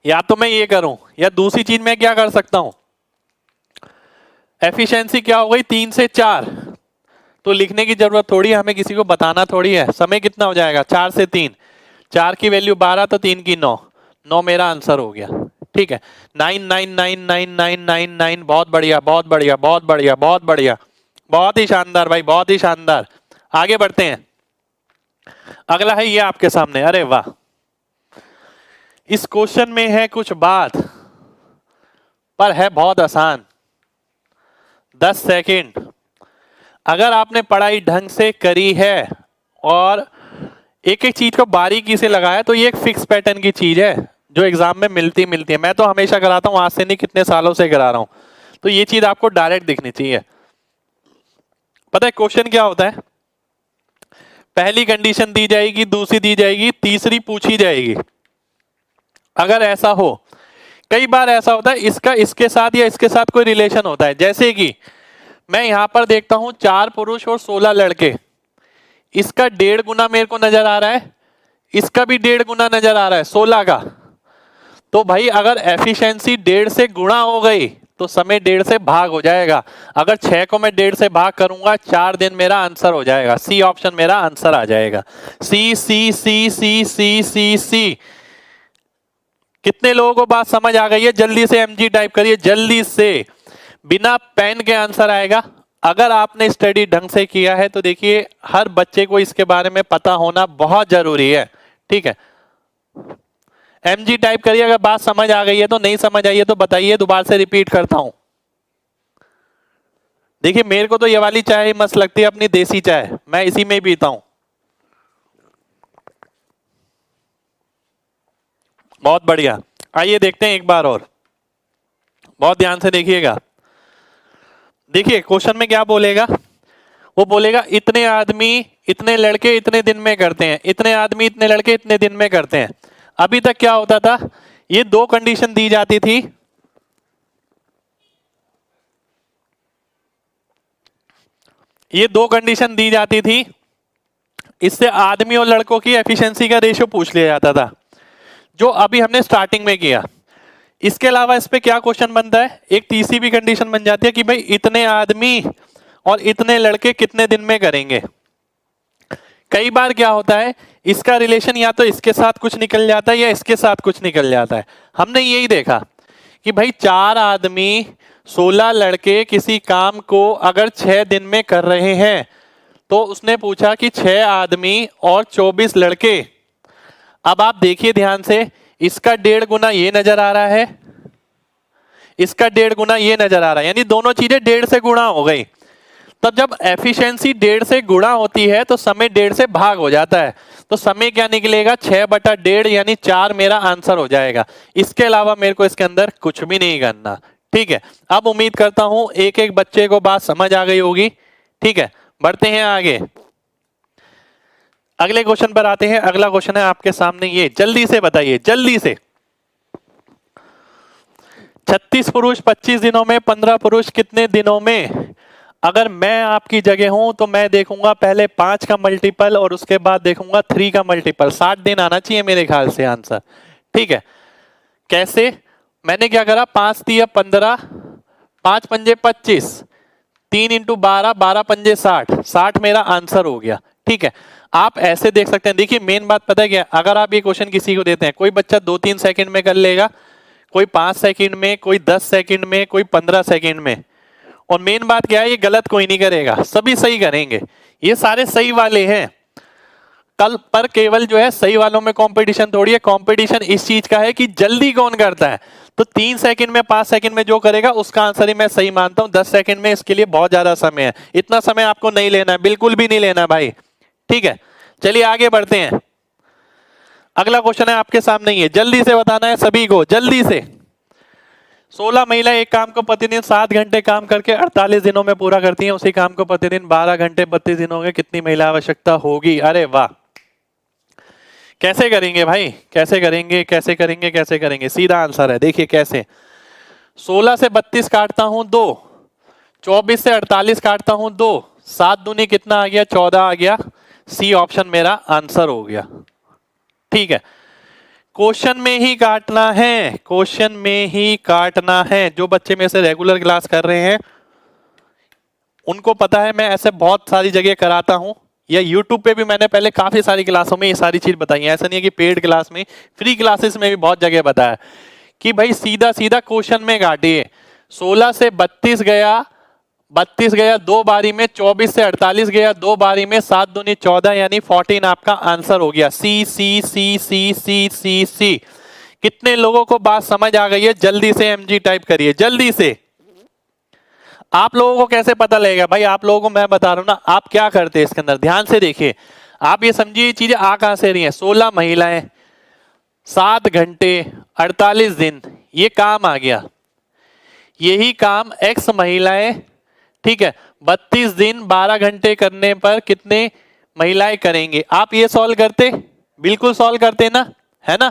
या तो मैं ये करूं, या दूसरी चीज मैं क्या कर सकता हूं, एफिशिएंसी क्या हो गई? 3 से 4, तो लिखने की जरूरत थोड़ी है, हमें किसी को बताना थोड़ी है। समय कितना हो जाएगा? 4 से 3, 4 की वैल्यू 12 तो 3 की 9, 9 मेरा आंसर हो गया। ठीक है, 999999, बहुत बढ़िया बहुत बढ़िया बहुत बढ़िया बहुत बढ़िया, बहुत ही शानदार भाई, बहुत ही शानदार। आगे बढ़ते हैं, अगला है ये आपके सामने। अरे वाह, इस क्वेश्चन में है कुछ बात, पर है बहुत आसान। 10 सेकंड, अगर आपने पढ़ाई ढंग से करी है और एक एक चीज को बारीकी से लगाया तो ये एक फिक्स पैटर्न की चीज है जो एग्जाम में मिलती है। मैं तो हमेशा कराता हूं, आज से नहीं कितने सालों से करा रहा हूं, तो ये चीज आपको डायरेक्ट दिखनी चाहिए। पता है क्वेश्चन क्या होता है? पहली कंडीशन दी जाएगी, दूसरी दी जाएगी, तीसरी पूछी जाएगी। अगर ऐसा हो, कई बार ऐसा होता है इसका इसके साथ या इसके साथ कोई रिलेशन होता है, जैसे कि मैं यहां पर देखता हूं 4 पुरुष और 16 लड़के, इसका 1.5 गुना मेरे को नजर आ रहा है, इसका भी 1.5 गुना नजर आ रहा है 16 का। तो भाई अगर एफिशिएंसी 1.5 से गुणा हो गई तो समय 1.5 से भाग हो जाएगा। अगर 6 को मैं 1.5 से भाग करूंगा, 4 दिन मेरा आंसर हो जाएगा। सी ऑप्शन मेरा आंसर आ जाएगा। सी सी सी सी सी सी सी। कितने लोगों को बात समझ आ गई है? जल्दी से एमजी टाइप करिए, जल्दी से, बिना पेन के आंसर आएगा। अगर आपने स्टडी ढंग से किया है तो देखिए हर बच्चे को इसके बारे में पता होना बहुत जरूरी है। ठीक है, एमजी टाइप करिए। अगर बात समझ आ गई है तो, नहीं समझ आई है तो बताइए, दोबारा से रिपीट करता हूं। देखिए मेरे को तो ये वाली चाय मस्त लगती है, अपनी देसी चाय, मैं इसी में पीता हूं। बहुत बढ़िया, आइए देखते हैं एक बार और, बहुत ध्यान से देखिएगा। देखिए क्वेश्चन में क्या बोलेगा, वो बोलेगा इतने आदमी इतने लड़के इतने दिन में करते हैं, इतने आदमी इतने लड़के इतने दिन में करते हैं। अभी तक क्या होता था, ये 2 कंडीशन दी जाती थी, ये 2 कंडीशन दी जाती थी, इससे आदमी और लड़कों की एफिशिएंसी का रेशियो पूछ लिया जाता था, जो अभी हमने स्टार्टिंग में किया। इसके अलावा इस पे क्या क्वेश्चन बनता है, एक तीसरी भी कंडीशन बन जाती है कि भाई इतने आदमी और इतने लड़के कितने दिन में करेंगे। कई बार क्या होता है, इसका रिलेशन या तो इसके साथ कुछ निकल जाता है या इसके साथ कुछ निकल जाता है। हमने यही देखा कि भाई 4 आदमी 16 लड़के किसी काम को अगर 6 दिन में कर रहे हैं, तो उसने पूछा कि 6 आदमी और 24 लड़के। अब आप देखिए ध्यान से, इसका 1.5 गुना ये नजर आ रहा है, इसका 1.5 गुना ये नजर आ रहा है, यानी दोनों चीजें 1.5 से गुणा हो गई। तब जब एफिशिएंसी 1.5 से गुणा होती है तो समय 1.5 से भाग हो जाता है, तो समय क्या निकलेगा, 6/1.5 यानी 4 मेरा आंसर हो जाएगा। इसके अलावा मेरे को इसके अंदर कुछ भी नहीं करना। ठीक है, अब उम्मीद करता हूं एक एक बच्चे को बात समझ आ गई होगी। ठीक है, बढ़ते हैं आगे, अगले क्वेश्चन पर आते हैं। अगला क्वेश्चन है आपके सामने, ये जल्दी से बताइए, जल्दी से। 36 पुरुष 25 दिनों में, 15 पुरुष कितने दिनों में? अगर मैं आपकी जगह हूं तो मैं देखूंगा पहले 5 का मल्टीपल और उसके बाद देखूंगा 3 का मल्टीपल। 60 दिन आना चाहिए मेरे ख्याल से आंसर। ठीक है, कैसे? मैंने क्या करा, 5 तिया 15, 5 पंजे 25, 3 इंटू 12, 12 पंजे 60, 60 मेरा आंसर हो गया। ठीक है, आप ऐसे देख सकते हैं। देखिए मेन बात पता है क्या, अगर आप ये क्वेश्चन किसी को देते हैं, कोई बच्चा 2-3 सेकंड में कर लेगा, कोई 5 सेकंड में, कोई 10 सेकंड में, कोई 15 सेकंड में। और मेन बात क्या है, ये गलत कोई नहीं करेगा, सभी सही करेंगे, ये सारे सही वाले हैं। कल पर केवल जो है सही वालों में कंपटीशन थोड़ी है, कंपटीशन इस चीज का है कि जल्दी कौन करता है। तो 3 सेकंड में, 5 सेकंड में जो करेगा उसका आंसर ही मैं सही मानता हूं। 10 सेकंड में इसके लिए बहुत ज्यादा समय है, इतना समय आपको नहीं लेना है, बिल्कुल भी नहीं लेना भाई, ठीक है। चलिए आगे बढ़ते हैं। अगला क्वेश्चन है आपके सामने ही है, जल्दी से बताना है सभी को, जल्दी से। 16 महिला एक काम को प्रतिदिन 7 घंटे काम करके 48 दिनों में पूरा करती हैं, उसी काम को प्रतिदिन 12 घंटे 32 दिनों में कितनी महिला आवश्यकता होगी? अरे वाह, कैसे करेंगे भाई, कैसे करेंगे, कैसे करेंगे, कैसे करेंगे? सीधा आंसर है, देखिए कैसे। 16 से 32 काटता हूं 2, 24 से 48 काटता हूं 2, 7 दूनी कितना आ गया? 14 आ गया। सी ऑप्शन मेरा आंसर हो गया, ठीक है। क्वेश्चन में ही काटना है, क्वेश्चन में ही काटना है। जो बच्चे में से रेगुलर क्लास कर रहे हैं उनको पता है, मैं ऐसे बहुत सारी जगह कराता हूं, या YouTube पे भी मैंने पहले काफी सारी क्लासों में ये सारी चीज बताई है। ऐसा नहीं है कि पेड क्लास में, फ्री क्लासेस में भी बहुत जगह बताया कि भाई सीधा सीधा क्वेश्चन में काटिए। 16 से 32 गया, 32 गया 2 बारी में, 24 से 48 गया 2 बारी में, 7 दूनी 14 यानी 14 आपका आंसर हो गया। सी सी सी सी सी सी सी। कितने लोगों को बात समझ आ गई है? जल्दी से MG टाइप करिए, जल्दी से। आप लोगों को कैसे पता लगेगा भाई? आप लोगों को मैं बता रहा हूं ना, आप क्या करते हैं इसके अंदर, ध्यान से देखिए। आप ये समझिए ये चीजें आ कहां से रही हैं। 16 महिलाएं 7 घंटे 48 दिन, ये काम आ गया। यही काम X महिलाएं, ठीक है, 32 दिन 12 घंटे करने पर कितने महिलाएं करेंगे? आप ये सॉल्व करते, बिल्कुल सॉल्व करते ना, है ना।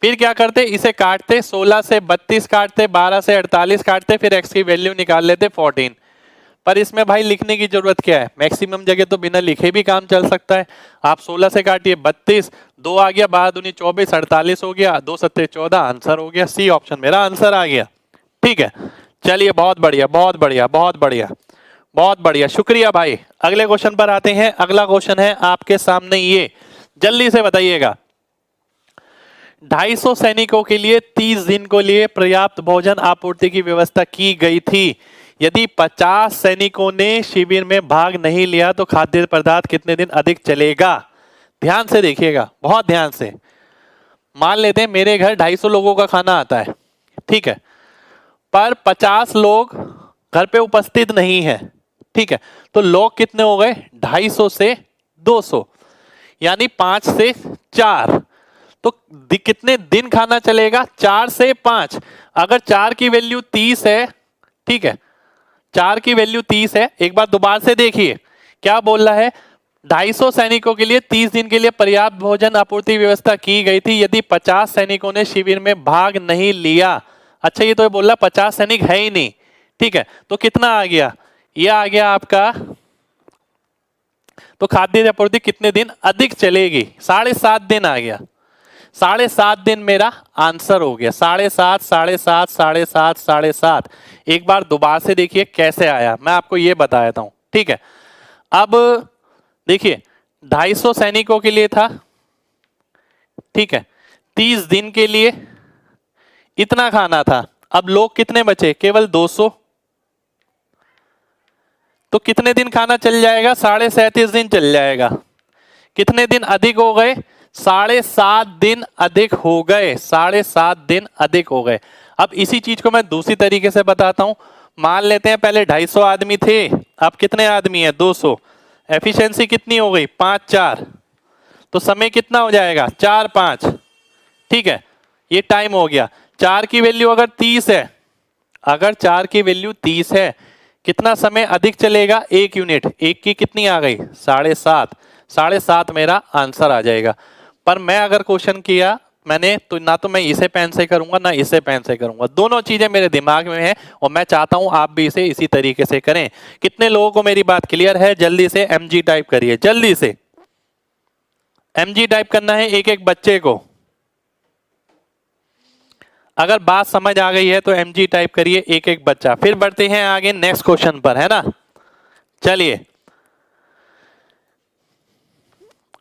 फिर क्या करते, इसे काटते, 16 से 32 काटते, 12 से 48 काटते, फिर x की वैल्यू निकाल लेते 14। पर इसमें भाई लिखने की जरूरत क्या है? मैक्सिमम जगह तो बिना लिखे भी काम चल सकता है। आप 16 से काटिए 32, 2 आ गया, 12 दूनी 24, 48 हो गया, 2 सत्ते 14, आंसर हो गया। सी ऑप्शन मेरा आंसर आ गया, ठीक है। चलिए बहुत बढ़िया, बहुत बढ़िया, बहुत बढ़िया, बहुत बढ़िया, शुक्रिया भाई। अगले क्वेश्चन पर आते हैं। अगला क्वेश्चन है आपके सामने, ये जल्दी से बताइएगा। 250 सैनिकों के लिए 30 दिन के लिए पर्याप्त भोजन आपूर्ति की व्यवस्था की गई थी। यदि 50 सैनिकों ने शिविर में भाग नहीं लिया तो खाद्य पदार्थ कितने दिन अधिक चलेगा? ध्यान से देखिएगा, बहुत ध्यान से। मान लेते हैं मेरे घर 250 लोगों का खाना आता है, ठीक है, पर 50 लोग घर पे उपस्थित नहीं है, ठीक है, तो लोग कितने हो गए? 250 से 200, यानी 5 से 4। तो कितने दिन खाना चलेगा? 4 से 5। अगर 4 की वैल्यू 30 है, ठीक है, 4 की वैल्यू 30 है, एक बार दोबारा से देखिए क्या बोल रहा है। 250 सैनिकों के लिए 30 दिन के लिए पर्याप्त भोजन आपूर्ति व्यवस्था की गई थी यदि 50 सैनिकों ने शिविर में भाग नहीं लिया। अच्छा, ये तो बोल रहा 50 सैनिक है ही नहीं, ठीक है, तो कितना आ गया? ये आ गया आपका, तो खाद्य आपूर्ति कितने दिन अधिक चलेगी? 7.5 दिन आ गया। 7.5 दिन मेरा आंसर हो गया। 7.5, 7.5, 7.5, 7.5। एक बार दोबारा से देखिए कैसे आया, मैं आपको ये बता देता हूं, ठीक है। अब देखिए 250 सैनिकों के लिए था, ठीक है, 30 दिन के लिए इतना खाना था। अब लोग कितने बचे? केवल 200। तो कितने दिन खाना चल जाएगा? 37.5 दिन चल जाएगा। कितने दिन अधिक हो गए? 7.5 दिन अधिक हो गए, 7.5 दिन अधिक हो गए। अब इसी चीज को मैं दूसरी तरीके से बताता हूं। मान लेते हैं पहले 250 आदमी थे, अब कितने आदमी है? 200। एफिशिएंसी कितनी हो गई? 5-4। तो समय कितना हो जाएगा? 4-5, ठीक है, ये टाइम हो गया। 4 की वैल्यू अगर 30 है, अगर 4 की वैल्यू 30 है, कितना समय अधिक चलेगा? 1 यूनिट। 1 की कितनी आ गई? 7.5। 7.5 मेरा आंसर आ जाएगा। पर मैं अगर क्वेश्चन किया मैंने, तो ना तो मैं इसे पेन से करूंगा ना इसे पेन से करूंगा, दोनों चीजें मेरे दिमाग में है और मैं चाहता हूं आप भी इसे इसी तरीके से करें। कितने लोगों को मेरी बात क्लियर है? जल्दी से MG टाइप करिए, जल्दी से MG टाइप करना है एक एक बच्चे को। अगर बात समझ आ गई है तो MG टाइप करिए एक एक बच्चा। फिर बढ़ते हैं आगे नेक्स्ट क्वेश्चन पर, है ना। चलिए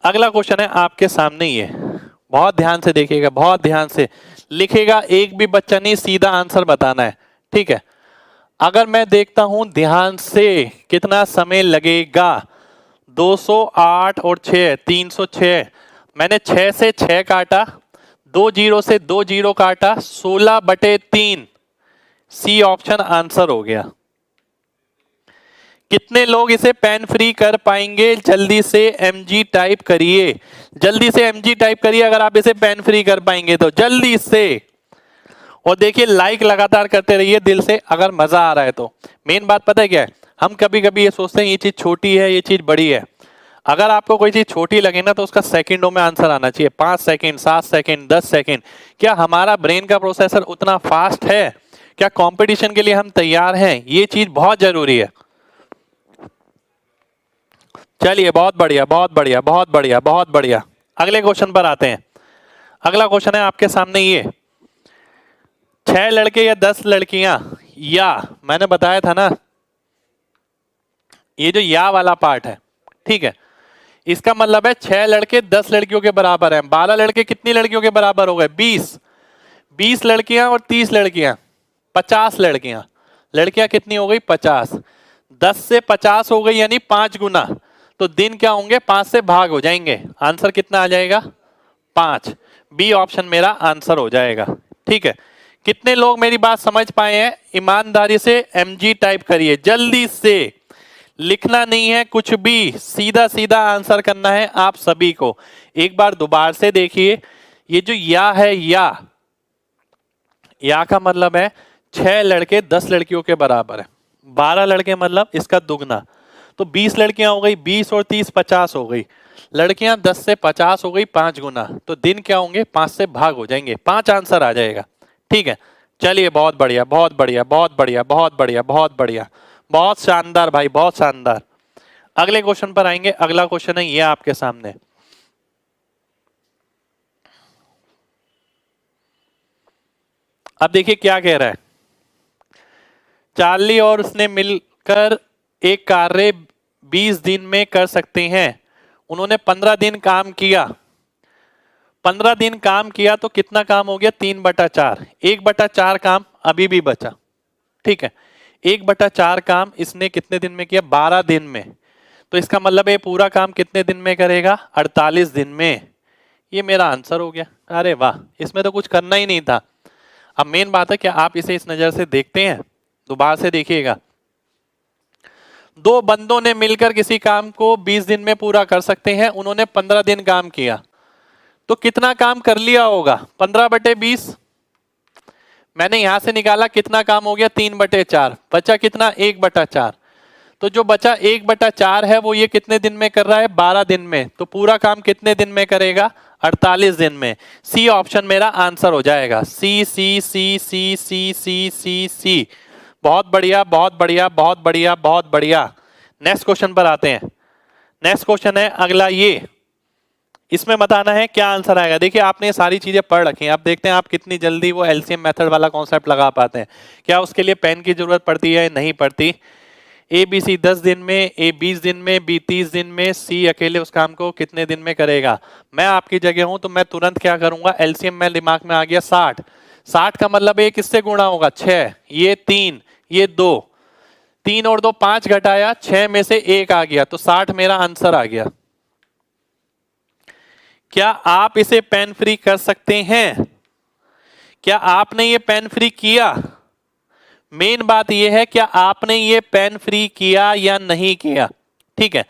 अगला क्वेश्चन है आपके सामने ही है, बहुत ध्यान से देखिएगा, बहुत ध्यान से लिखेगा, एक भी बच्चा नहीं, सीधा आंसर बताना है, ठीक है। अगर मैं देखता हूं ध्यान से कितना समय लगेगा, 208 और 6 306, मैंने 6 से 6 काटा, 2 जीरो से 2 जीरो काटा, 16/3, सी ऑप्शन आंसर हो गया। कितने लोग इसे पेन फ्री कर पाएंगे? जल्दी से mg टाइप करिए, जल्दी से mg टाइप करिए अगर आप इसे पेन फ्री कर पाएंगे तो, जल्दी से। और देखिए लाइक लगातार करते रहिए दिल से अगर मजा आ रहा है तो। मेन बात पता है क्या है, हम कभी कभी ये सोचते हैं ये चीज छोटी है, ये चीज बड़ी है। अगर आपको कोई चीज छोटी लगे ना तो उसका सेकंडों में आंसर आना चाहिए, 5 सेकंड, 7 सेकंड, 10 सेकंड। क्या हमारा ब्रेन का प्रोसेसर उतना फास्ट है? क्या कंपटीशन के लिए हम तैयार हैं? ये चीज बहुत जरूरी है। चलिए बहुत बढ़िया, बहुत बढ़िया, बहुत बढ़िया, बहुत बढ़िया। अगले क्वेश्चन पर आते हैं। अगला क्वेश्चन है आपके सामने ये, 6 लड़के या 10 लड़कियां, या मैंने बताया था ना ये जो या वाला पार्ट है, ठीक है, इसका मतलब है 6 लड़के 10 लड़कियों के बराबर हैं। 12 लड़के कितनी लड़कियों के बराबर हो गए? 20। 20 लड़कियां और 30 लड़कियां, 50 लड़कियां। लड़कियां कितनी हो गई? 50। 10 से 50 हो गई यानी 5 गुना, तो दिन क्या होंगे? 5 से भाग हो जाएंगे। आंसर कितना आ जाएगा? 5। बी ऑप्शन मेरा आंसर हो जाएगा, ठीक है। कितने लोग मेरी बात समझ पाए हैं? ईमानदारी से mg टाइप करिए, जल्दी से, लिखना नहीं है कुछ भी, सीधा सीधा आंसर करना है आप सभी को। एक बार दोबारा से देखिए, ये जो या है, या का मतलब है 6 लड़के 10 लड़कियों के बराबर है, 12 लड़के मतलब इसका दुगना, तो 20 लड़कियां हो गई, 20 और 30 50 हो गई। लड़कियां 10 से 50 हो गई 5 गुना, तो दिन क्या होंगे? 5 से भाग हो जाएंगे, 5 आंसर आ जाएगा, ठीक है। चलिए बहुत बढ़िया, बहुत बढ़िया, बहुत बढ़िया, बहुत बढ़िया, बहुत बढ़िया, बहुत शानदार भाई, बहुत शानदार। अगले क्वेश्चन पर आएंगे। अगला क्वेश्चन है ये आपके सामने, अब देखिए क्या कह रहा है। चार्ली और उसने मिलकर एक कार्य 20 दिन में कर सकते हैं। उन्होंने 15 दिन काम किया। 15 दिन काम किया तो कितना काम हो गया? 3/4। 1/4 काम अभी भी बचा, ठीक है। 1/4 काम इसने कितने दिन में किया? 12 दिन में। तो इसका मतलब ये पूरा काम कितने दिन में करेगा? 48 दिन में। ये मेरा आंसर हो गया। अरे वाह, इसमें तो कुछ करना ही नहीं था। अब मेन बात है क्या आप इसे इस नजर से देखते हैं? दोबारा से देखिएगा। 2 बंदों ने मिलकर किसी काम को 20 दिन में पूरा कर सकते हैं। उन्होंने 15 दिन काम किया, तो कितना काम कर लिया होगा? 15/20। मैंने यहां से निकाला, कितना काम हो गया? 3/4। बचा कितना? 1/4। तो जो बचा 1/4 है वो ये कितने दिन में कर रहा है? 12 दिन में। तो पूरा काम कितने दिन में करेगा? 48 दिन में। सी ऑप्शन मेरा आंसर हो जाएगा। सी सी सी सी सी सी सी सी। बहुत बढ़िया, बहुत बढ़िया, बहुत बढ़िया, बहुत बढ़िया। नेक्स्ट क्वेश्चन पर आते हैं। नेक्स्ट क्वेश्चन है अगला ये, इसमें बताना है क्या आंसर आएगा। देखिए आपने सारी चीजें पढ़ रखी हैं, आप देखते हैं आप कितनी जल्दी वो एलसीएम मेथड वाला कॉन्सेप्ट लगा पाते हैं। क्या उसके लिए पेन की जरूरत पड़ती है? नहीं पड़ती। ए बी सी 10 दिन में, ए 20 दिन में, बी 30 दिन में, सी अकेले उस काम को कितने दिन में करेगा। मैं आपकी जगह हूं तो मैं तुरंत क्या करूंगा? एलसीएम में दिमाग में आ गया 60। 60 का मतलब ये किससे गुणा होगा? 6, ये 3, ये 2, 3 और 2 5 घटाया, 6 में से 1 आ गया, तो 60 मेरा आंसर आ गया। क्या आप इसे पेन फ्री कर सकते हैं? क्या आपने ये पेन फ्री किया? मेन बात यह है क्या आपने ये पेन फ्री किया या नहीं किया, ठीक है।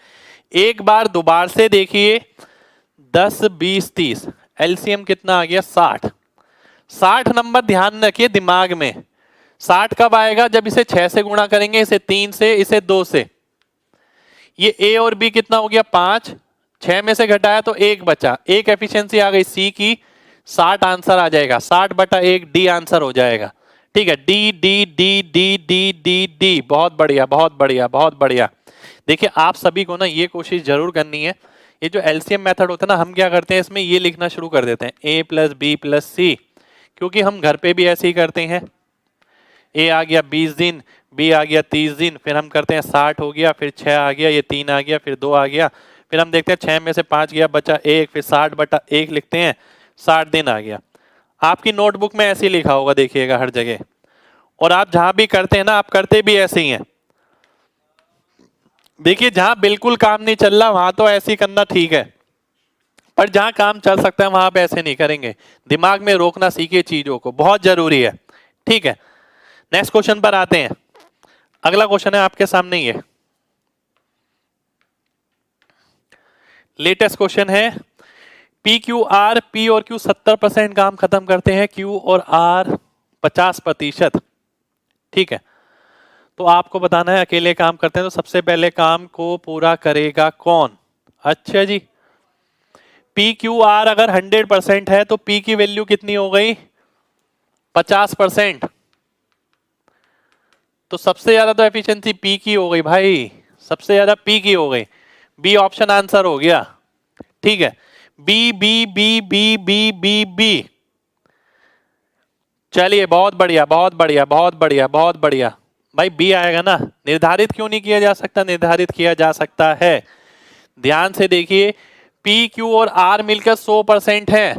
एक बार दोबारा से देखिए, 10 20 30, एलसीएम कितना आ गया? 60। 60 नंबर ध्यान रखिए दिमाग में। 60 कब आएगा? जब इसे 6 से गुणा करेंगे, इसे 3 से, इसे 2 से। ये ए और बी कितना हो गया? 5। 6 में से घटाया तो 1 बचा, 1 एफिशिएंसी आ गई सी की, 60 आंसर आ जाएगा। 60/1 डी आंसर हो जाएगा, ठीक है। D D D D D D D. बहुत बढ़िया, बहुत बढ़िया, बहुत बढ़िया। देखिए आप सभी को ना ये कोशिश जरूर करनी है। ये जो एलसीएम मेथड होता है ना, हम क्या करते हैं इसमें ये लिखना शुरू कर देते हैं a + b + c, क्योंकि हम घर पे भी ऐसे ही करते हैं। ए आ गया 20 दिन, बी आ गया 30 दिन, फिर हम करते हैं 60 हो गया, फिर 6 आ गया, ये 3 आ गया, फिर 2 आ गया, फिर हम देखते हैं 6 में से 5 गया, बचा 1, फिर 60/1 लिखते हैं, 60 दिन आ गया। आपकी नोटबुक में ऐसे ही लिखा होगा, देखिएगा हर जगह। और आप जहां भी करते हैं ना, आप करते भी ऐसे ही हैं। देखिए जहां बिल्कुल काम नहीं चल रहा वहां तो ऐसे ही करना ठीक है, पर जहां काम चल सकता है वहां पे ऐसे नहीं करेंगे। दिमाग में रोकना सीखिए चीजों को, बहुत जरूरी है। ठीक है, नेक्स्ट क्वेश्चन पर आते हैं। अगला क्वेश्चन है आपके सामने, ये लेटेस्ट क्वेश्चन है। पी क्यू आर, पी और क्यू 70% काम खत्म करते हैं, क्यू और आर 50%। ठीक है, तो आपको बताना है अकेले काम करते हैं तो सबसे पहले काम को पूरा करेगा कौन। अच्छा जी, पी क्यू आर अगर 100% है तो पी की वैल्यू कितनी हो गई, 50%। तो सबसे ज्यादा तो एफिशिएंसी पी की हो गई भाई, सबसे ज्यादा पी की हो गई। बी ऑप्शन आंसर हो गया। ठीक है, B B B B B B B. चलिए बहुत बढ़िया बहुत बढ़िया बहुत बढ़िया बहुत बढ़िया भाई, बी आएगा ना। निर्धारित क्यों नहीं किया जा सकता, निर्धारित किया जा सकता है। ध्यान से देखिए, पी क्यू और आर मिलकर 100% है।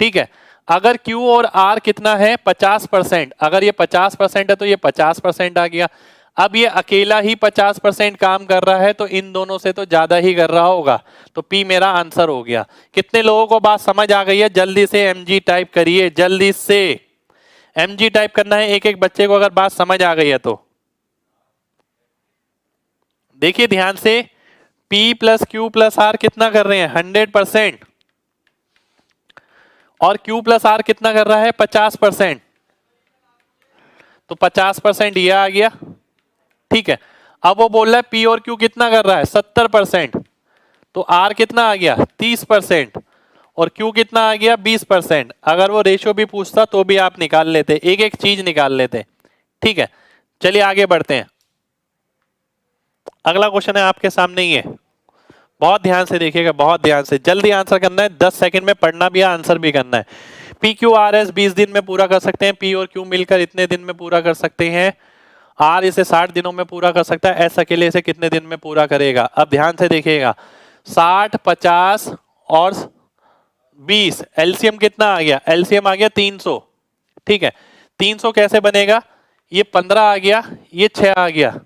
ठीक है, अगर Q और R कितना है 50%, अगर ये 50% है तो ये 50% आ गया। अब ये अकेला ही 50% काम कर रहा है तो इन दोनों से तो ज्यादा ही कर रहा होगा, तो P मेरा आंसर हो गया। कितने लोगों को बात समझ आ गई है? जल्दी से MG टाइप करिए, जल्दी से MG टाइप करना है एक एक बच्चे को, अगर बात समझ आ गई है तो। देखिए ध्यान से, P plus Q plus R कितना कर रहे हैं 100%, और Q प्लस R कितना कर रहा है 50%, तो 50% ये आ गया। ठीक है, अब वो बोल रहा है P और Q कितना कर रहा है 70%, तो R कितना आ गया 30% और Q कितना आ गया 20%। अगर वो रेशियो भी पूछता तो भी आप निकाल लेते, एक एक चीज निकाल लेते। ठीक है, चलिए आगे बढ़ते हैं। अगला क्वेश्चन है आपके सामने ही है, बहुत ध्यान से देखिएगा, बहुत ध्यान से, जल्दी आंसर करना है, 10 सेकंड में पढ़ना भी है, आंसर भी करना है। पी क्यू आर एस 20 दिन में पूरा कर सकते हैं, पी और क्यू मिलकर इतने दिन में पूरा कर सकते हैं, आर इसे 60 दिनों में पूरा कर सकता है, एस अकेले इसे कितने दिन में पूरा करेगा। अब ध्यान से देखिएगा, 60, 50 और 20, एलसीएम कितना आ गया, एलसीएम आ गया 300। ठीक है, 300 कैसे बनेगा, ये 15 आ गया, ये 6 आ गया,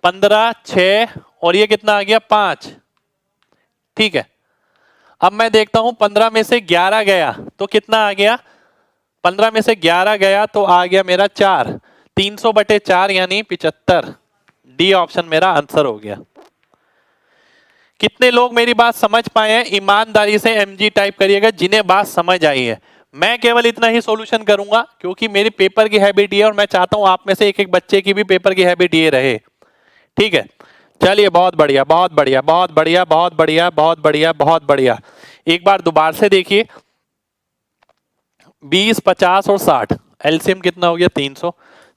15, 6 और ये कितना आ गया 5। ठीक है, अब मैं देखता हूं 15 में से 11 गया तो कितना आ गया, 15 में से 11 गया तो आ गया मेरा 4, 300/4 यानी 75। डी ऑप्शन मेरा आंसर हो गया। कितने लोग मेरी बात समझ पाए हैं? ईमानदारी से MG टाइप करिएगा जिन्हें बात समझ आई है। मैं केवल इतना ही सॉल्यूशन करूंगा क्योंकि मेरी पेपर की हैबिट ये है और मैं चाहता हूं आप में से एक एक बच्चे की भी पेपर की हैबिट ये रहे। ठीक है, चलिए बहुत बढ़िया बहुत बढ़िया बहुत बढ़िया बहुत बढ़िया बहुत बढ़िया बहुत बढ़िया। एक बार दोबारा से देखिए, 20, 50 और 60, एलसीएम कितना हो गया 300।